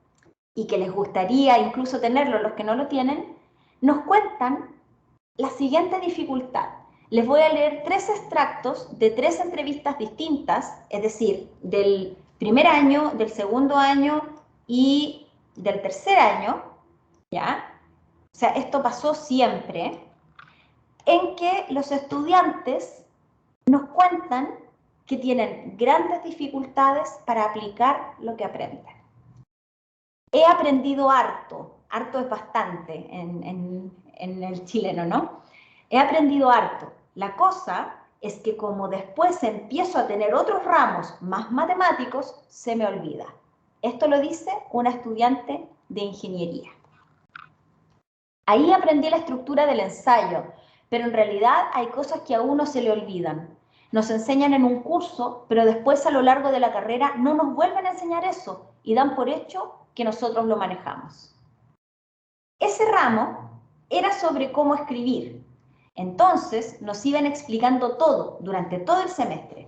y que les gustaría incluso tenerlo los que no lo tienen, nos cuentan la siguiente dificultad. Les voy a leer 3 extractos de 3 entrevistas distintas, es decir, del primer año, del segundo año y del tercer año, ¿ya? O sea, esto pasó siempre, en que los estudiantes nos cuentan que tienen grandes dificultades para aplicar lo que aprenden. He aprendido harto, harto es bastante en el chileno, ¿no? He aprendido harto. La cosa es que como después empiezo a tener otros ramos más matemáticos, se me olvida. Esto lo dice una estudiante de ingeniería. Ahí aprendí la estructura del ensayo, pero en realidad hay cosas que a uno se le olvidan. Nos enseñan en un curso, pero después a lo largo de la carrera no nos vuelven a enseñar eso y dan por hecho que nosotros lo manejamos. Ese ramo era sobre cómo escribir. Entonces nos iban explicando todo durante todo el semestre.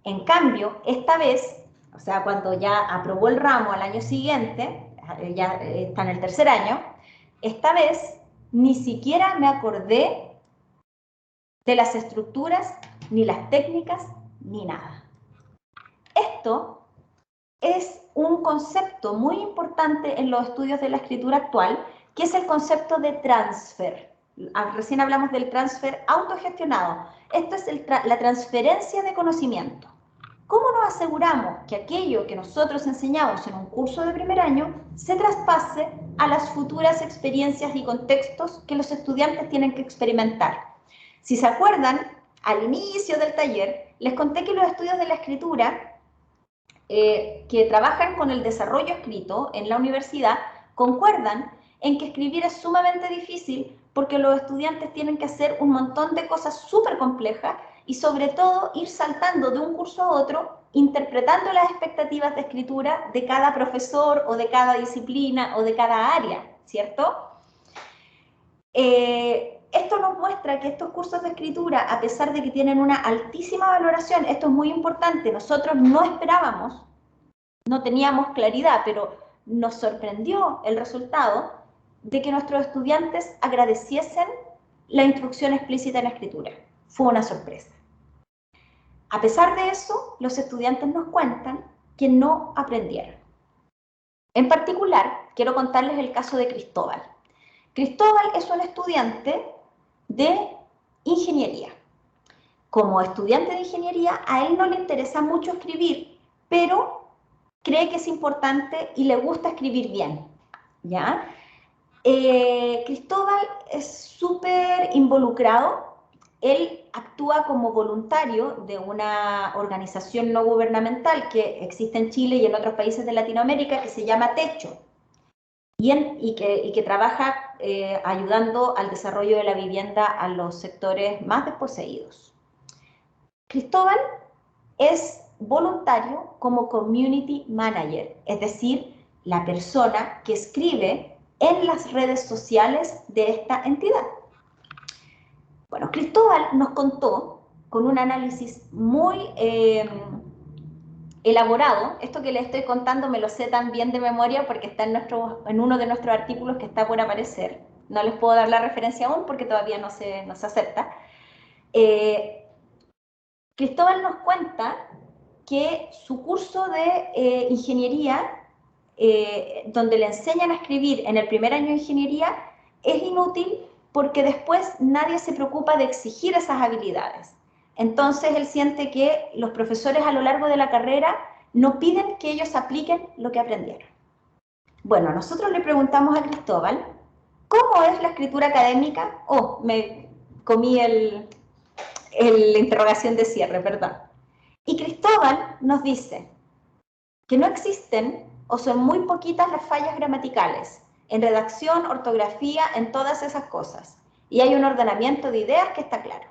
En cambio, esta vez, o sea, cuando ya aprobó el ramo al año siguiente, ya está en el tercer año, esta vez ni siquiera me acordé de las estructuras, ni las técnicas, ni nada. Esto es un concepto muy importante en los estudios de la escritura actual, que es el concepto de transfer. Recién hablamos del transfer autogestionado. Esto es la transferencia de conocimiento. ¿Cómo nos aseguramos que aquello que nosotros enseñamos en un curso de primer año se traspase a las futuras experiencias y contextos que los estudiantes tienen que experimentar? Si se acuerdan, al inicio del taller les conté que los estudios de la escritura que trabajan con el desarrollo escrito en la universidad concuerdan en que escribir es sumamente difícil porque los estudiantes tienen que hacer un montón de cosas súper complejas y sobre todo ir saltando de un curso a otro, interpretando las expectativas de escritura de cada profesor o de cada disciplina o de cada área, ¿cierto? Esto nos muestra que estos cursos de escritura, a pesar de que tienen una altísima valoración, esto es muy importante, nosotros no esperábamos, no teníamos claridad, pero nos sorprendió el resultado de que nuestros estudiantes agradeciesen la instrucción explícita en la escritura. Fue una sorpresa. A pesar de eso, los estudiantes nos cuentan que no aprendieron. En particular, quiero contarles el caso de Cristóbal. Cristóbal es un estudiante de ingeniería. Como estudiante de ingeniería, a él no le interesa mucho escribir, pero cree que es importante y le gusta escribir bien, ¿ya? Cristóbal es súper involucrado. Él actúa como voluntario de una organización no gubernamental que existe en Chile y en otros países de Latinoamérica que se llama Techo y que trabaja ayudando al desarrollo de la vivienda a los sectores más desposeídos. Cristóbal es voluntario como community manager, es decir, la persona que escribe en las redes sociales de esta entidad. Bueno, Cristóbal nos contó con un análisis muy elaborado. Esto que le estoy contando me lo sé tan bien de memoria porque está en uno de nuestros artículos que está por aparecer. No les puedo dar la referencia aún porque todavía no se acepta. Cristóbal nos cuenta que su curso de ingeniería, donde le enseñan a escribir en el primer año de ingeniería, es inútil porque después nadie se preocupa de exigir esas habilidades. Entonces él siente que los profesores a lo largo de la carrera no piden que ellos apliquen lo que aprendieron. Bueno, nosotros le preguntamos a Cristóbal, ¿cómo es la escritura académica? Oh, me comí la interrogación de cierre, perdón. Y Cristóbal nos dice que no existen o son muy poquitas las fallas gramaticales en redacción, ortografía, en todas esas cosas. Y hay un ordenamiento de ideas que está claro.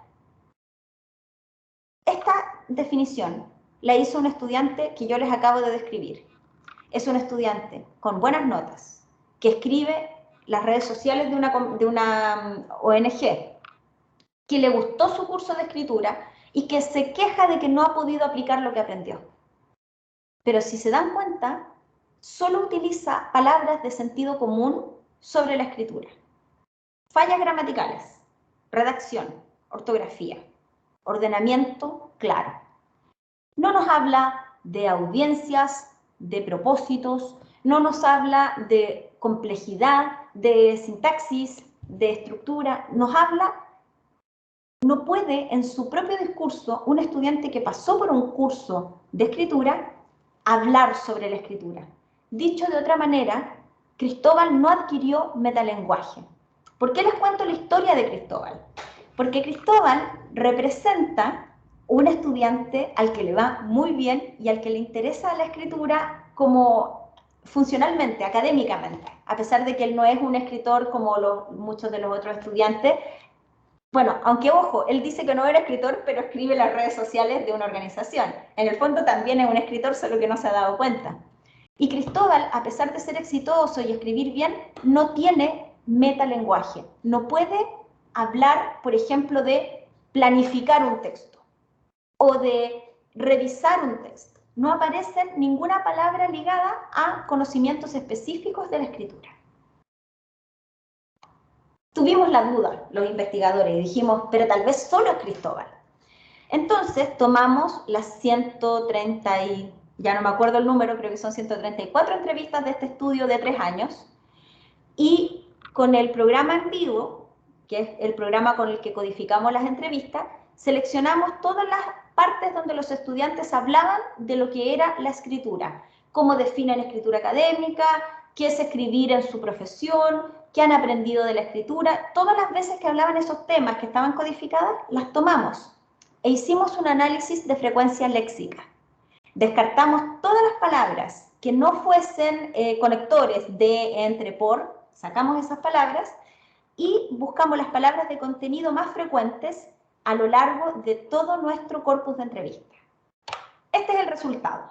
Esta definición la hizo un estudiante que yo les acabo de describir. Es un estudiante con buenas notas, que escribe las redes sociales de una ONG, que le gustó su curso de escritura y que se queja de que no ha podido aplicar lo que aprendió. Pero si se dan cuenta, solo utiliza palabras de sentido común sobre la escritura. Fallas gramaticales, redacción, ortografía, ordenamiento claro. No nos habla de audiencias, de propósitos, no nos habla de complejidad, de sintaxis, de estructura, nos habla. No puede en su propio discurso un estudiante que pasó por un curso de escritura hablar sobre la escritura. Dicho de otra manera, Cristóbal no adquirió metalenguaje. ¿Por qué les cuento la historia de Cristóbal? Porque Cristóbal representa un estudiante al que le va muy bien y al que le interesa la escritura como funcionalmente, académicamente, a pesar de que él no es un escritor como muchos de los otros estudiantes. Bueno, aunque ojo, él dice que no era escritor, pero escribe las redes sociales de una organización. En el fondo también es un escritor, solo que no se ha dado cuenta. Y Cristóbal, a pesar de ser exitoso y escribir bien, no tiene metalenguaje. No puede hablar, por ejemplo, de planificar un texto o de revisar un texto. No aparece ninguna palabra ligada a conocimientos específicos de la escritura. Tuvimos la duda, los investigadores, y dijimos, pero tal vez solo es Cristóbal. Entonces tomamos las 130 ya no me acuerdo el número, creo que son 134 entrevistas de este estudio de 3 años, y con el programa en vivo, que es el programa con el que codificamos las entrevistas, seleccionamos todas las partes donde los estudiantes hablaban de lo que era la escritura, cómo definen escritura académica, qué es escribir en su profesión, qué han aprendido de la escritura. Todas las veces que hablaban esos temas que estaban codificadas, las tomamos e hicimos un análisis de frecuencia léxica. Descartamos todas las palabras que no fuesen conectores de, entre, por, sacamos esas palabras y buscamos las palabras de contenido más frecuentes a lo largo de todo nuestro corpus de entrevista. Este es el resultado.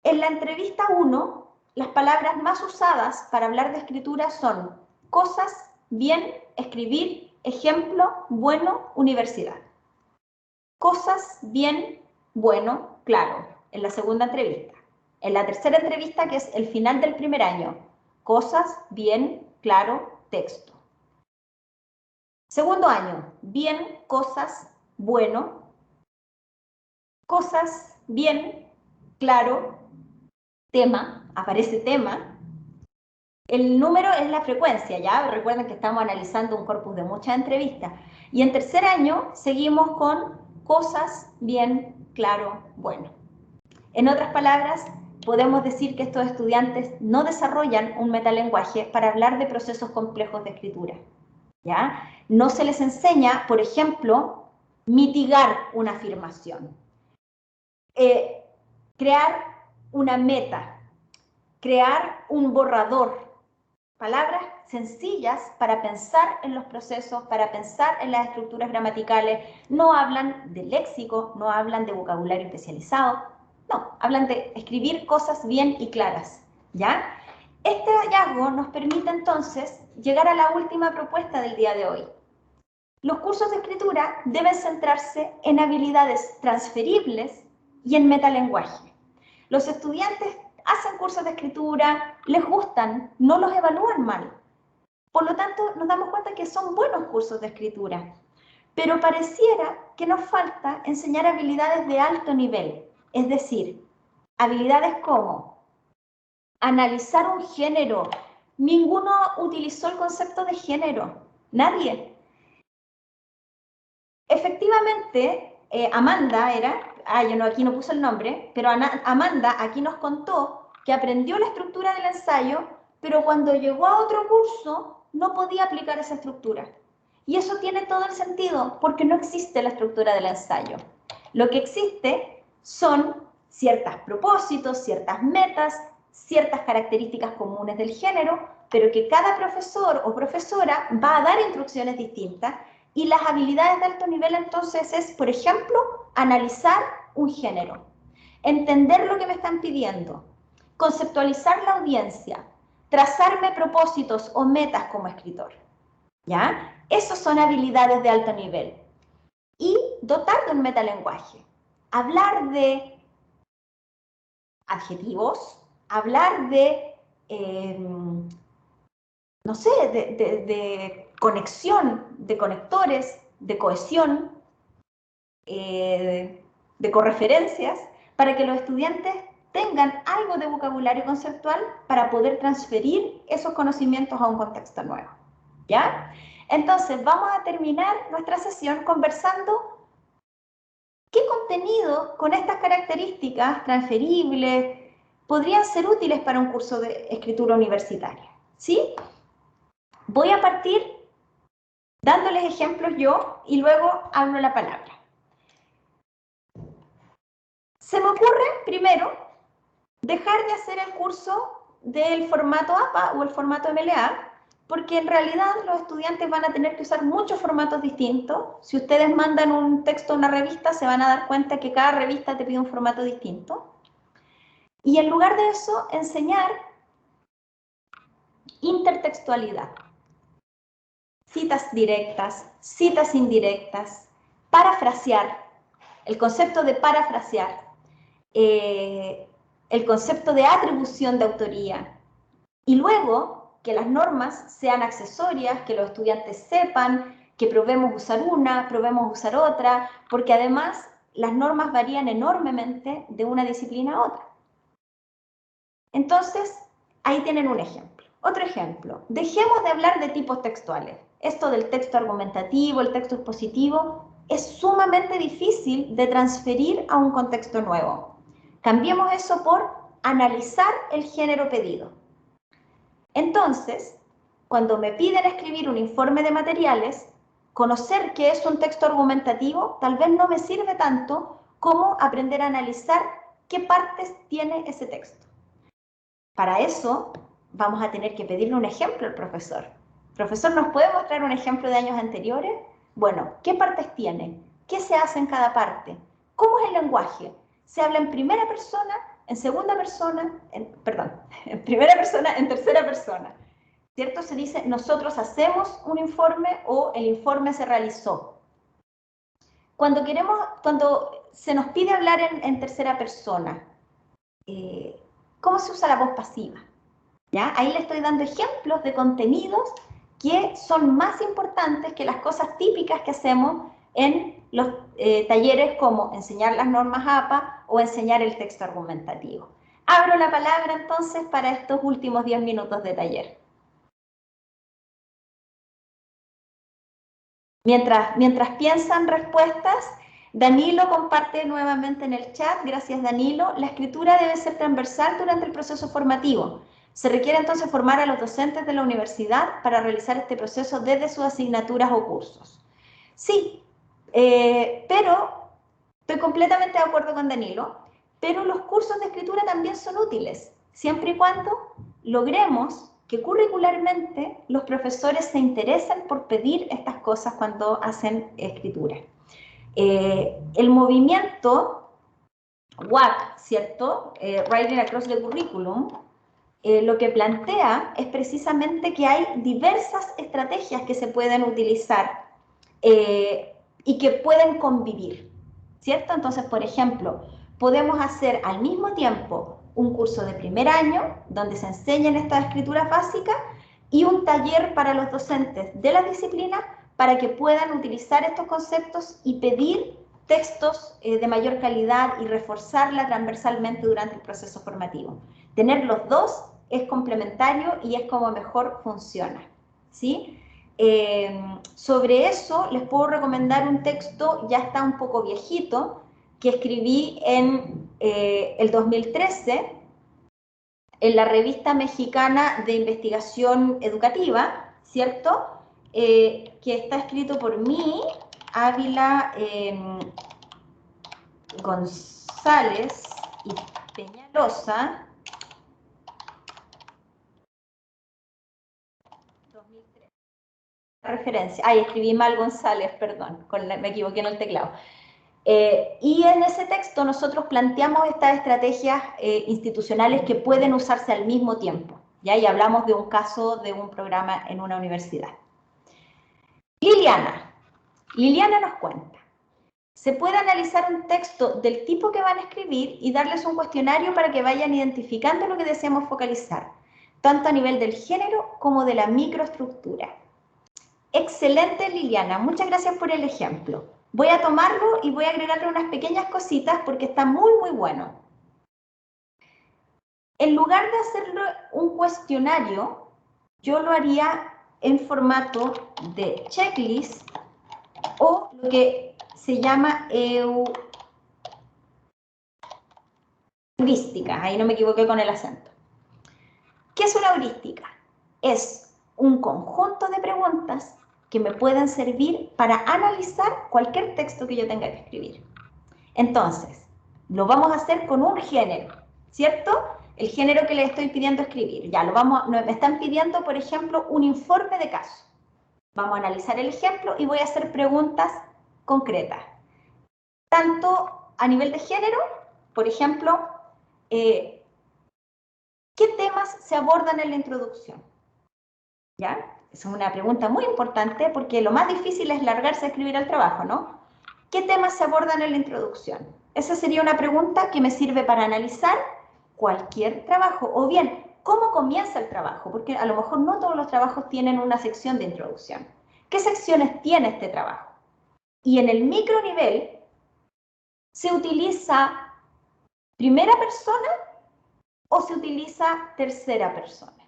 En la entrevista 1, las palabras más usadas para hablar de escritura son cosas, bien, escribir, ejemplo, bueno, universidad. Cosas, bien, bueno, claro, en la segunda entrevista. En la tercera entrevista, que es el final del primer año, cosas, bien, claro, texto. Segundo año, bien, cosas, bueno, cosas, bien, claro, tema, aparece tema. El número es la frecuencia, ¿ya? Recuerden que estamos analizando un corpus de muchas entrevistas. Y en tercer año seguimos con cosas, bien, claro, bueno. En otras palabras, podemos decir que estos estudiantes no desarrollan un metalenguaje para hablar de procesos complejos de escritura, ¿ya? No se les enseña, por ejemplo, mitigar una afirmación, crear una meta, crear un borrador, palabras sencillas para pensar en los procesos, para pensar en las estructuras gramaticales. No hablan de léxico, no hablan de vocabulario especializado, no, hablan de escribir cosas bien y claras, ¿ya? Este hallazgo nos permite entonces llegar a la última propuesta del día de hoy. Los cursos de escritura deben centrarse en habilidades transferibles y en metalenguaje. Los estudiantes hacen cursos de escritura, les gustan, no los evalúan mal. Por lo tanto, nos damos cuenta que son buenos cursos de escritura. Pero pareciera que nos falta enseñar habilidades de alto nivel, es decir, habilidades como analizar un género. Ninguno utilizó el concepto de género, nadie. Efectivamente, Amanda era, yo aquí no puse el nombre, pero Amanda aquí nos contó que aprendió la estructura del ensayo, pero cuando llegó a otro curso no podía aplicar esa estructura. Y eso tiene todo el sentido, porque no existe la estructura del ensayo. Lo que existe son ciertos propósitos, ciertas metas, ciertas características comunes del género, pero que cada profesor o profesora va a dar instrucciones distintas. Y las habilidades de alto nivel entonces es, por ejemplo, analizar un género, entender lo que me están pidiendo, conceptualizar la audiencia, trazarme propósitos o metas como escritor, ¿ya? Esas son habilidades de alto nivel. Y dotar de un metalenguaje, hablar de adjetivos, hablar de, no sé, de conexión, de conectores, de cohesión, de correferencias, para que los estudiantes tengan algo de vocabulario conceptual para poder transferir esos conocimientos a un contexto nuevo, ¿ya? Entonces, vamos a terminar nuestra sesión conversando qué contenido con estas características transferibles podrían ser útiles para un curso de escritura universitaria, ¿sí? Voy a partir dándoles ejemplos yo y luego hablo la palabra. Se me ocurre, primero, dejar de hacer el curso del formato APA o el formato MLA, porque en realidad los estudiantes van a tener que usar muchos formatos distintos. Si ustedes mandan un texto a una revista, se van a dar cuenta que cada revista te pide un formato distinto. Y en lugar de eso, enseñar intertextualidad. Citas directas, citas indirectas, parafrasear, el concepto de parafrasear, el concepto de atribución de autoría, y luego que las normas sean accesorias, que los estudiantes sepan, que probemos usar una, probemos usar otra, porque además las normas varían enormemente de una disciplina a otra. Entonces, ahí tienen un ejemplo. Otro ejemplo, dejemos de hablar de tipos textuales. Esto del texto argumentativo, el texto expositivo, es sumamente difícil de transferir a un contexto nuevo. Cambiemos eso por analizar el género pedido. Entonces, cuando me piden escribir un informe de materiales, conocer qué es un texto argumentativo tal vez no me sirve tanto como aprender a analizar qué partes tiene ese texto. Para eso, vamos a tener que pedirle un ejemplo al profesor. ¿Profesor, nos puede mostrar un ejemplo de años anteriores? Bueno, ¿qué partes tiene? ¿Qué se hace en cada parte? ¿Cómo es el lenguaje? ¿Se habla en primera persona, en segunda persona, en primera persona, en tercera persona? ¿Cierto? Se dice, nosotros hacemos un informe o el informe se realizó. Cuando se nos pide hablar en tercera persona, ¿cómo se usa la voz pasiva? ¿Ya? Ahí le estoy dando ejemplos de contenidos que son más importantes que las cosas típicas que hacemos en los talleres como enseñar las normas APA o enseñar el texto argumentativo. Abro la palabra entonces para estos últimos 10 minutos de taller. Mientras piensan respuestas, Danilo comparte nuevamente en el chat, gracias Danilo, la escritura debe ser transversal durante el proceso formativo. Se requiere entonces formar a los docentes de la universidad para realizar este proceso desde sus asignaturas o cursos. Sí, pero estoy completamente de acuerdo con Danilo, pero los cursos de escritura también son útiles, siempre y cuando logremos que curricularmente los profesores se interesen por pedir estas cosas cuando hacen escritura. El movimiento WAC, ¿cierto? Writing Across the Curriculum, lo que plantea es precisamente que hay diversas estrategias que se pueden utilizar y que pueden convivir, ¿cierto? Entonces, por ejemplo, podemos hacer al mismo tiempo un curso de primer año donde se enseñan estas escrituras básicas y un taller para los docentes de la disciplina para que puedan utilizar estos conceptos y pedir textos de mayor calidad y reforzarla transversalmente durante el proceso formativo. Tener los dos es complementario y es como mejor funciona, ¿sí? Sobre eso les puedo recomendar un texto, ya está un poco viejito, que escribí en el 2013 en la revista mexicana de investigación educativa, ¿cierto? Que está escrito por mí, Ávila González y Peñalosa, 2003. Referencia, escribí mal González, perdón, me equivoqué en el teclado. Y en ese texto nosotros planteamos estas estrategias institucionales que pueden usarse al mismo tiempo, ¿ya? Y hablamos de un caso de un programa en una universidad. Liliana nos cuenta, se puede analizar un texto del tipo que van a escribir y darles un cuestionario para que vayan identificando lo que deseamos focalizar, tanto a nivel del género como de la microestructura. Excelente, Liliana, muchas gracias por el ejemplo. Voy a tomarlo y voy a agregarle unas pequeñas cositas porque está muy, muy bueno. En lugar de hacerlo un cuestionario, yo lo haría en formato de checklist o lo que se llama heurística. Ahí no me equivoqué con el acento. ¿Qué es una heurística? Es un conjunto de preguntas que me pueden servir para analizar cualquier texto que yo tenga que escribir. Entonces, lo vamos a hacer con un género, ¿cierto? El género que les estoy pidiendo escribir. Ya, me están pidiendo, por ejemplo, un informe de caso. Vamos a analizar el ejemplo y voy a hacer preguntas concretas. Tanto a nivel de género, por ejemplo, ¿qué temas se abordan en la introducción? ¿Ya? Es una pregunta muy importante porque lo más difícil es largarse a escribir el trabajo, ¿no? ¿Qué temas se abordan en la introducción? Esa sería una pregunta que me sirve para analizar cualquier trabajo. O bien, ¿cómo comienza el trabajo? Porque a lo mejor no todos los trabajos tienen una sección de introducción. ¿Qué secciones tiene este trabajo? Y en el micronivel se utiliza primera persona o se utiliza tercera persona.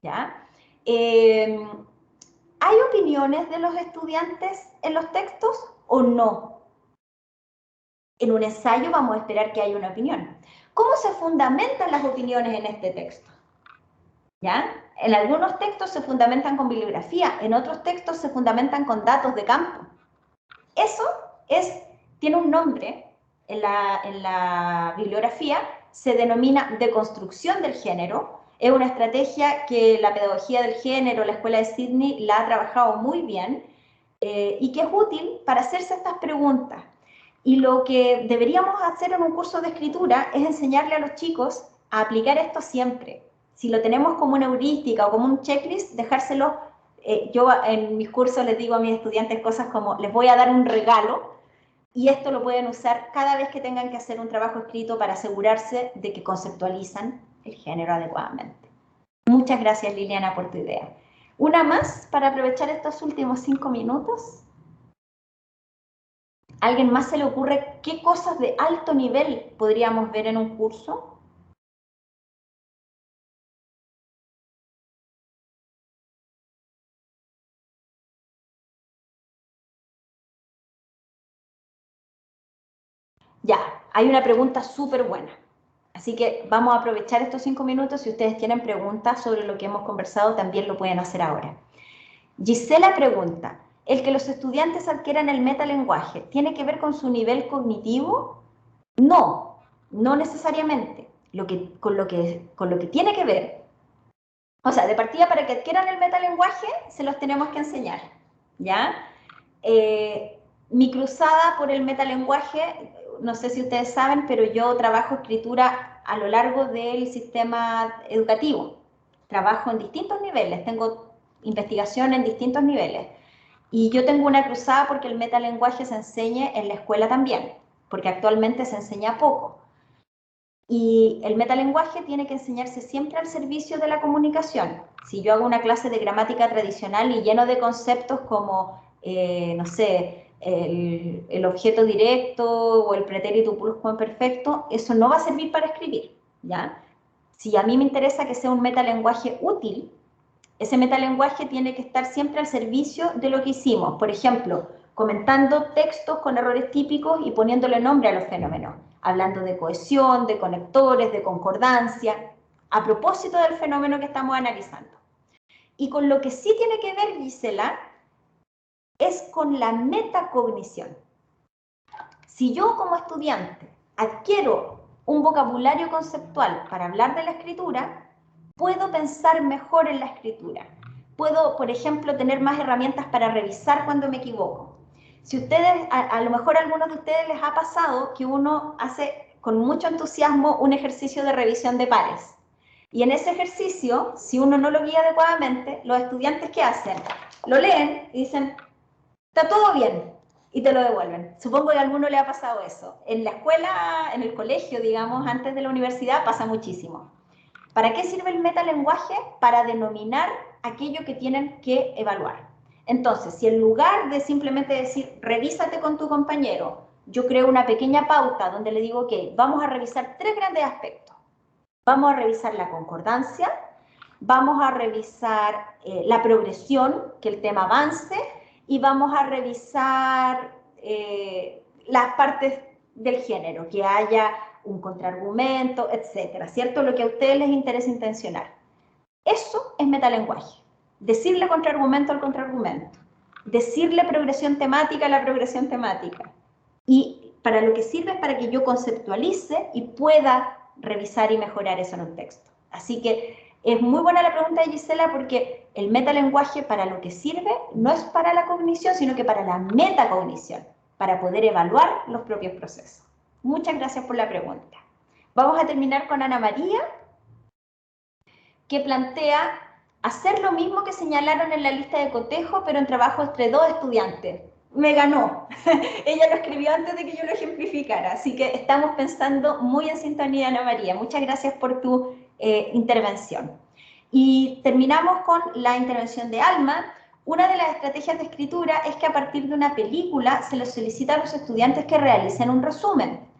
¿Ya? ¿Hay opiniones de los estudiantes en los textos o no? En un ensayo vamos a esperar que haya una opinión. ¿Cómo se fundamentan las opiniones en este texto? ¿Ya? En algunos textos se fundamentan con bibliografía, en otros textos se fundamentan con datos de campo. Eso tiene un nombre en la bibliografía, se denomina deconstrucción del género. Es una estrategia que la pedagogía del género, la Escuela de Sydney, la ha trabajado muy bien y que es útil para hacerse estas preguntas. Y lo que deberíamos hacer en un curso de escritura es enseñarle a los chicos a aplicar esto siempre. Si lo tenemos como una heurística o como un checklist, dejárselo. Yo en mis cursos les digo a mis estudiantes cosas como, les voy a dar un regalo, y esto lo pueden usar cada vez que tengan que hacer un trabajo escrito para asegurarse de que conceptualizan el género adecuadamente. Muchas gracias, Liliana, por tu idea. ¿Una más para aprovechar estos últimos 5 minutos? ¿A alguien más se le ocurre qué cosas de alto nivel podríamos ver en un curso? Ya, hay una pregunta súper buena. Así que vamos a aprovechar estos 5 minutos. Si ustedes tienen preguntas sobre lo que hemos conversado, también lo pueden hacer ahora. Gisela pregunta, ¿el que los estudiantes adquieran el metalenguaje tiene que ver con su nivel cognitivo? No, no necesariamente. Con lo que tiene que ver, o sea, de partida para que adquieran el metalenguaje, se los tenemos que enseñar, ¿ya? Mi cruzada por el metalenguaje, no sé si ustedes saben, pero yo trabajo escritura a lo largo del sistema educativo. Trabajo en distintos niveles, tengo investigación en distintos niveles. Y yo tengo una cruzada porque el metalenguaje se enseñe en la escuela también, porque actualmente se enseña poco. Y el metalenguaje tiene que enseñarse siempre al servicio de la comunicación. Si yo hago una clase de gramática tradicional y lleno de conceptos como, no sé, el objeto directo o el pretérito pluscuamperfecto, eso no va a servir para escribir, ¿ya? Si a mí me interesa que sea un metalenguaje útil, ese metalenguaje tiene que estar siempre al servicio de lo que hicimos. Por ejemplo, comentando textos con errores típicos y poniéndole nombre a los fenómenos, hablando de cohesión, de conectores, de concordancia, a propósito del fenómeno que estamos analizando. Y con lo que sí tiene que ver, Gisela, es con la metacognición. Si yo como estudiante adquiero un vocabulario conceptual para hablar de la escritura, puedo pensar mejor en la escritura. Puedo, por ejemplo, tener más herramientas para revisar cuando me equivoco. Si ustedes, a lo mejor a algunos de ustedes les ha pasado que uno hace con mucho entusiasmo un ejercicio de revisión de pares. Y en ese ejercicio, si uno no lo guía adecuadamente, los estudiantes, ¿qué hacen? Lo leen y dicen, está todo bien, y te lo devuelven. Supongo que a alguno le ha pasado eso. En la escuela, en el colegio, digamos, antes de la universidad, pasa muchísimo. ¿Para qué sirve el metalenguaje? Para denominar aquello que tienen que evaluar. Entonces, si en lugar de simplemente decir, revísate con tu compañero, yo creo una pequeña pauta donde le digo, ok, vamos a revisar 3 grandes aspectos. Vamos a revisar la concordancia, vamos a revisar la progresión, que el tema avance, y vamos a revisar las partes del género, que haya un contraargumento, etcétera, ¿cierto? Lo que a ustedes les interesa intencionar. Eso es metalenguaje. Decirle contraargumento al contraargumento. Decirle progresión temática a la progresión temática. Y para lo que sirve es para que yo conceptualice y pueda revisar y mejorar eso en un texto. Así que es muy buena la pregunta de Gisela porque el metalenguaje para lo que sirve no es para la cognición, sino que para la metacognición, para poder evaluar los propios procesos. Muchas gracias por la pregunta. Vamos a terminar con Ana María, que plantea hacer lo mismo que señalaron en la lista de cotejo, pero en trabajo entre 2 estudiantes. Me ganó. Ella lo escribió antes de que yo lo ejemplificara, así que estamos pensando muy en sintonía, Ana María. Muchas gracias por tu intervención. Y terminamos con la intervención de Alma. Una de las estrategias de escritura es que a partir de una película se les solicita a los estudiantes que realicen un resumen.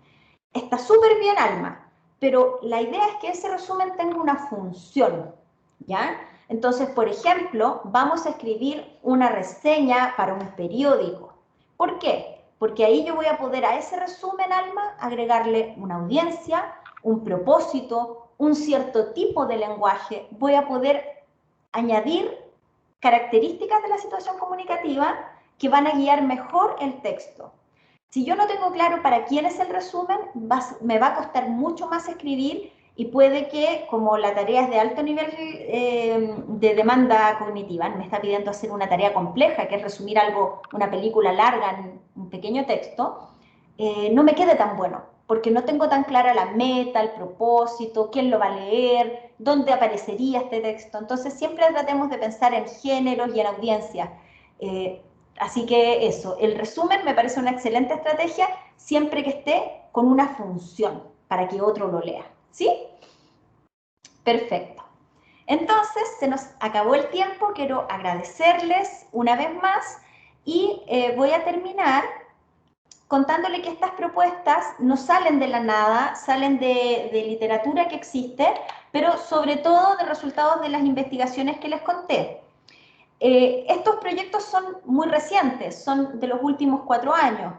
Está súper bien, Alma, pero la idea es que ese resumen tenga una función, ¿ya? Entonces, por ejemplo, vamos a escribir una reseña para un periódico. ¿Por qué? porque ahí yo voy a poder a ese resumen, Alma, agregarle una audiencia, un propósito, un cierto tipo de lenguaje. Voy a poder añadir características de la situación comunicativa que van a guiar mejor el texto. Si yo no tengo claro para quién es el resumen, me va a costar mucho más escribir y puede que, como la tarea es de alto nivel de demanda cognitiva, me está pidiendo hacer una tarea compleja, que es resumir algo, una película larga en un pequeño texto, no me quede tan bueno, porque no tengo tan clara la meta, el propósito, quién lo va a leer, dónde aparecería este texto. Entonces siempre tratemos de pensar en géneros y en audiencia. Así que eso, el resumen me parece una excelente estrategia siempre que esté con una función para que otro lo lea. ¿Sí? Perfecto. Entonces, se nos acabó el tiempo. Quiero agradecerles una vez más y voy a terminar contándole que estas propuestas no salen de la nada, salen de literatura que existe, pero sobre todo de resultados de las investigaciones que les conté. Estos proyectos son muy recientes, son de los últimos 4 años.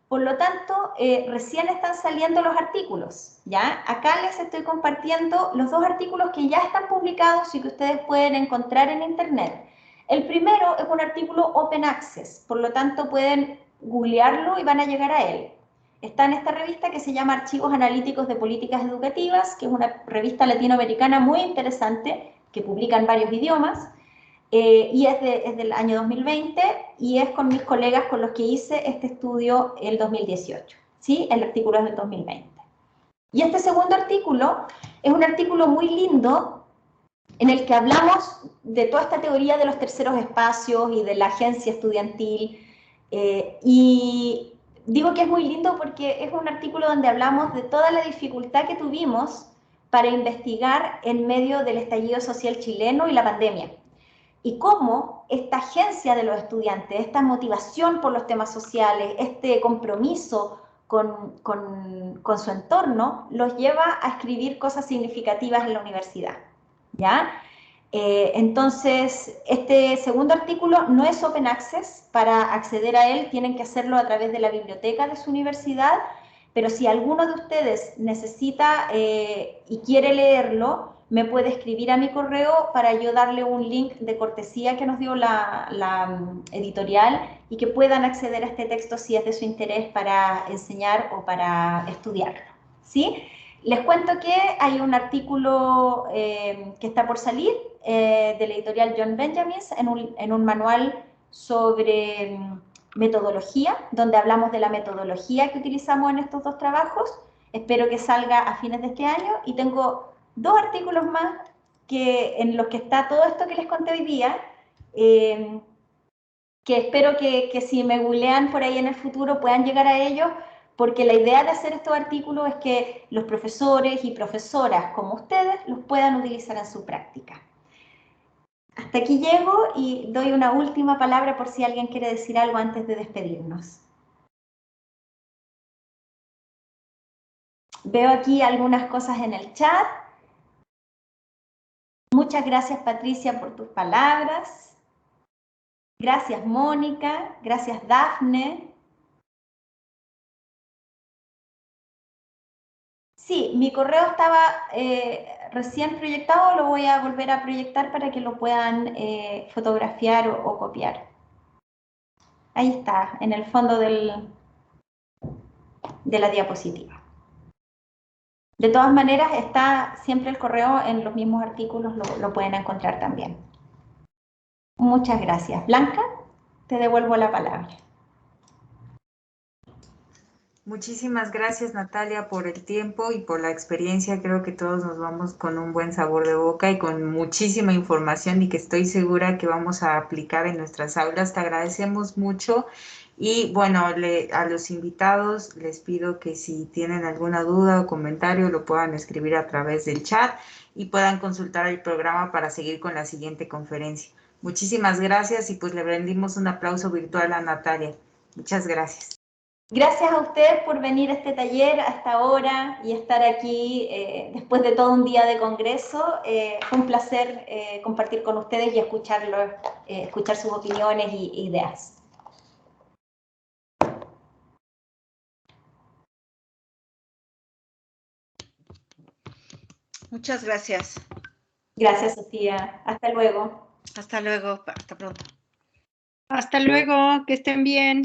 Por lo tanto, recién están saliendo los artículos, ¿ya? Acá les estoy compartiendo los 2 artículos que ya están publicados y que ustedes pueden encontrar en internet. El primero es un artículo Open Access, por lo tanto pueden googlearlo y van a llegar a él. Está en esta revista que se llama Archivos Analíticos de Políticas Educativas, que es una revista latinoamericana muy interesante, que publica en varios idiomas. Y es del año 2020 y es con mis colegas con los que hice este estudio el 2018, ¿sí? El artículo es del 2020. Y este segundo artículo es un artículo muy lindo en el que hablamos de toda esta teoría de los terceros espacios y de la agencia estudiantil. Y digo que es muy lindo porque es un artículo donde hablamos de toda la dificultad que tuvimos para investigar en medio del estallido social chileno y la pandemia. Y cómo esta agencia de los estudiantes, esta motivación por los temas sociales, este compromiso con su entorno, los lleva a escribir cosas significativas en la universidad, ¿ya? Entonces, este segundo artículo no es Open Access. Para acceder a él tienen que hacerlo a través de la biblioteca de su universidad, pero si alguno de ustedes necesita y quiere leerlo, me puede escribir a mi correo para yo darle un link de cortesía que nos dio la editorial y que puedan acceder a este texto si es de su interés para enseñar o para estudiarlo, ¿sí? Les cuento que hay un artículo que está por salir de la editorial John Benjamins en un manual sobre metodología, donde hablamos de la metodología que utilizamos en estos 2 trabajos. Espero que salga a fines de este año y tengo 2 artículos más en los que está todo esto que les conté hoy día, que espero que si me googlean por ahí en el futuro puedan llegar a ellos, porque la idea de hacer estos artículos es que los profesores y profesoras como ustedes los puedan utilizar en su práctica. Hasta aquí llego y doy una última palabra por si alguien quiere decir algo antes de despedirnos. Veo aquí algunas cosas en el chat. Muchas gracias, Patricia, por tus palabras. Gracias, Mónica. Gracias, Dafne. Sí, mi correo estaba recién proyectado, lo voy a volver a proyectar para que lo puedan fotografiar o copiar. Ahí está, en el fondo de la diapositiva. De todas maneras, está siempre el correo en los mismos artículos, lo pueden encontrar también. Muchas gracias. Blanca, te devuelvo la palabra. Muchísimas gracias, Natalia, por el tiempo y por la experiencia. Creo que todos nos vamos con un buen sabor de boca y con muchísima información y que estoy segura que vamos a aplicar en nuestras aulas. Te agradecemos mucho. Y bueno, a los invitados les pido que si tienen alguna duda o comentario lo puedan escribir a través del chat y puedan consultar el programa para seguir con la siguiente conferencia. Muchísimas gracias y pues le rendimos un aplauso virtual a Natalia. Muchas gracias. Gracias a ustedes por venir a este taller hasta ahora y estar aquí después de todo un día de congreso. Fue un placer compartir con ustedes y escuchar sus opiniones e ideas. Muchas gracias. Gracias, Sofía. Hasta luego. Hasta luego. Hasta pronto. Hasta luego. Que estén bien.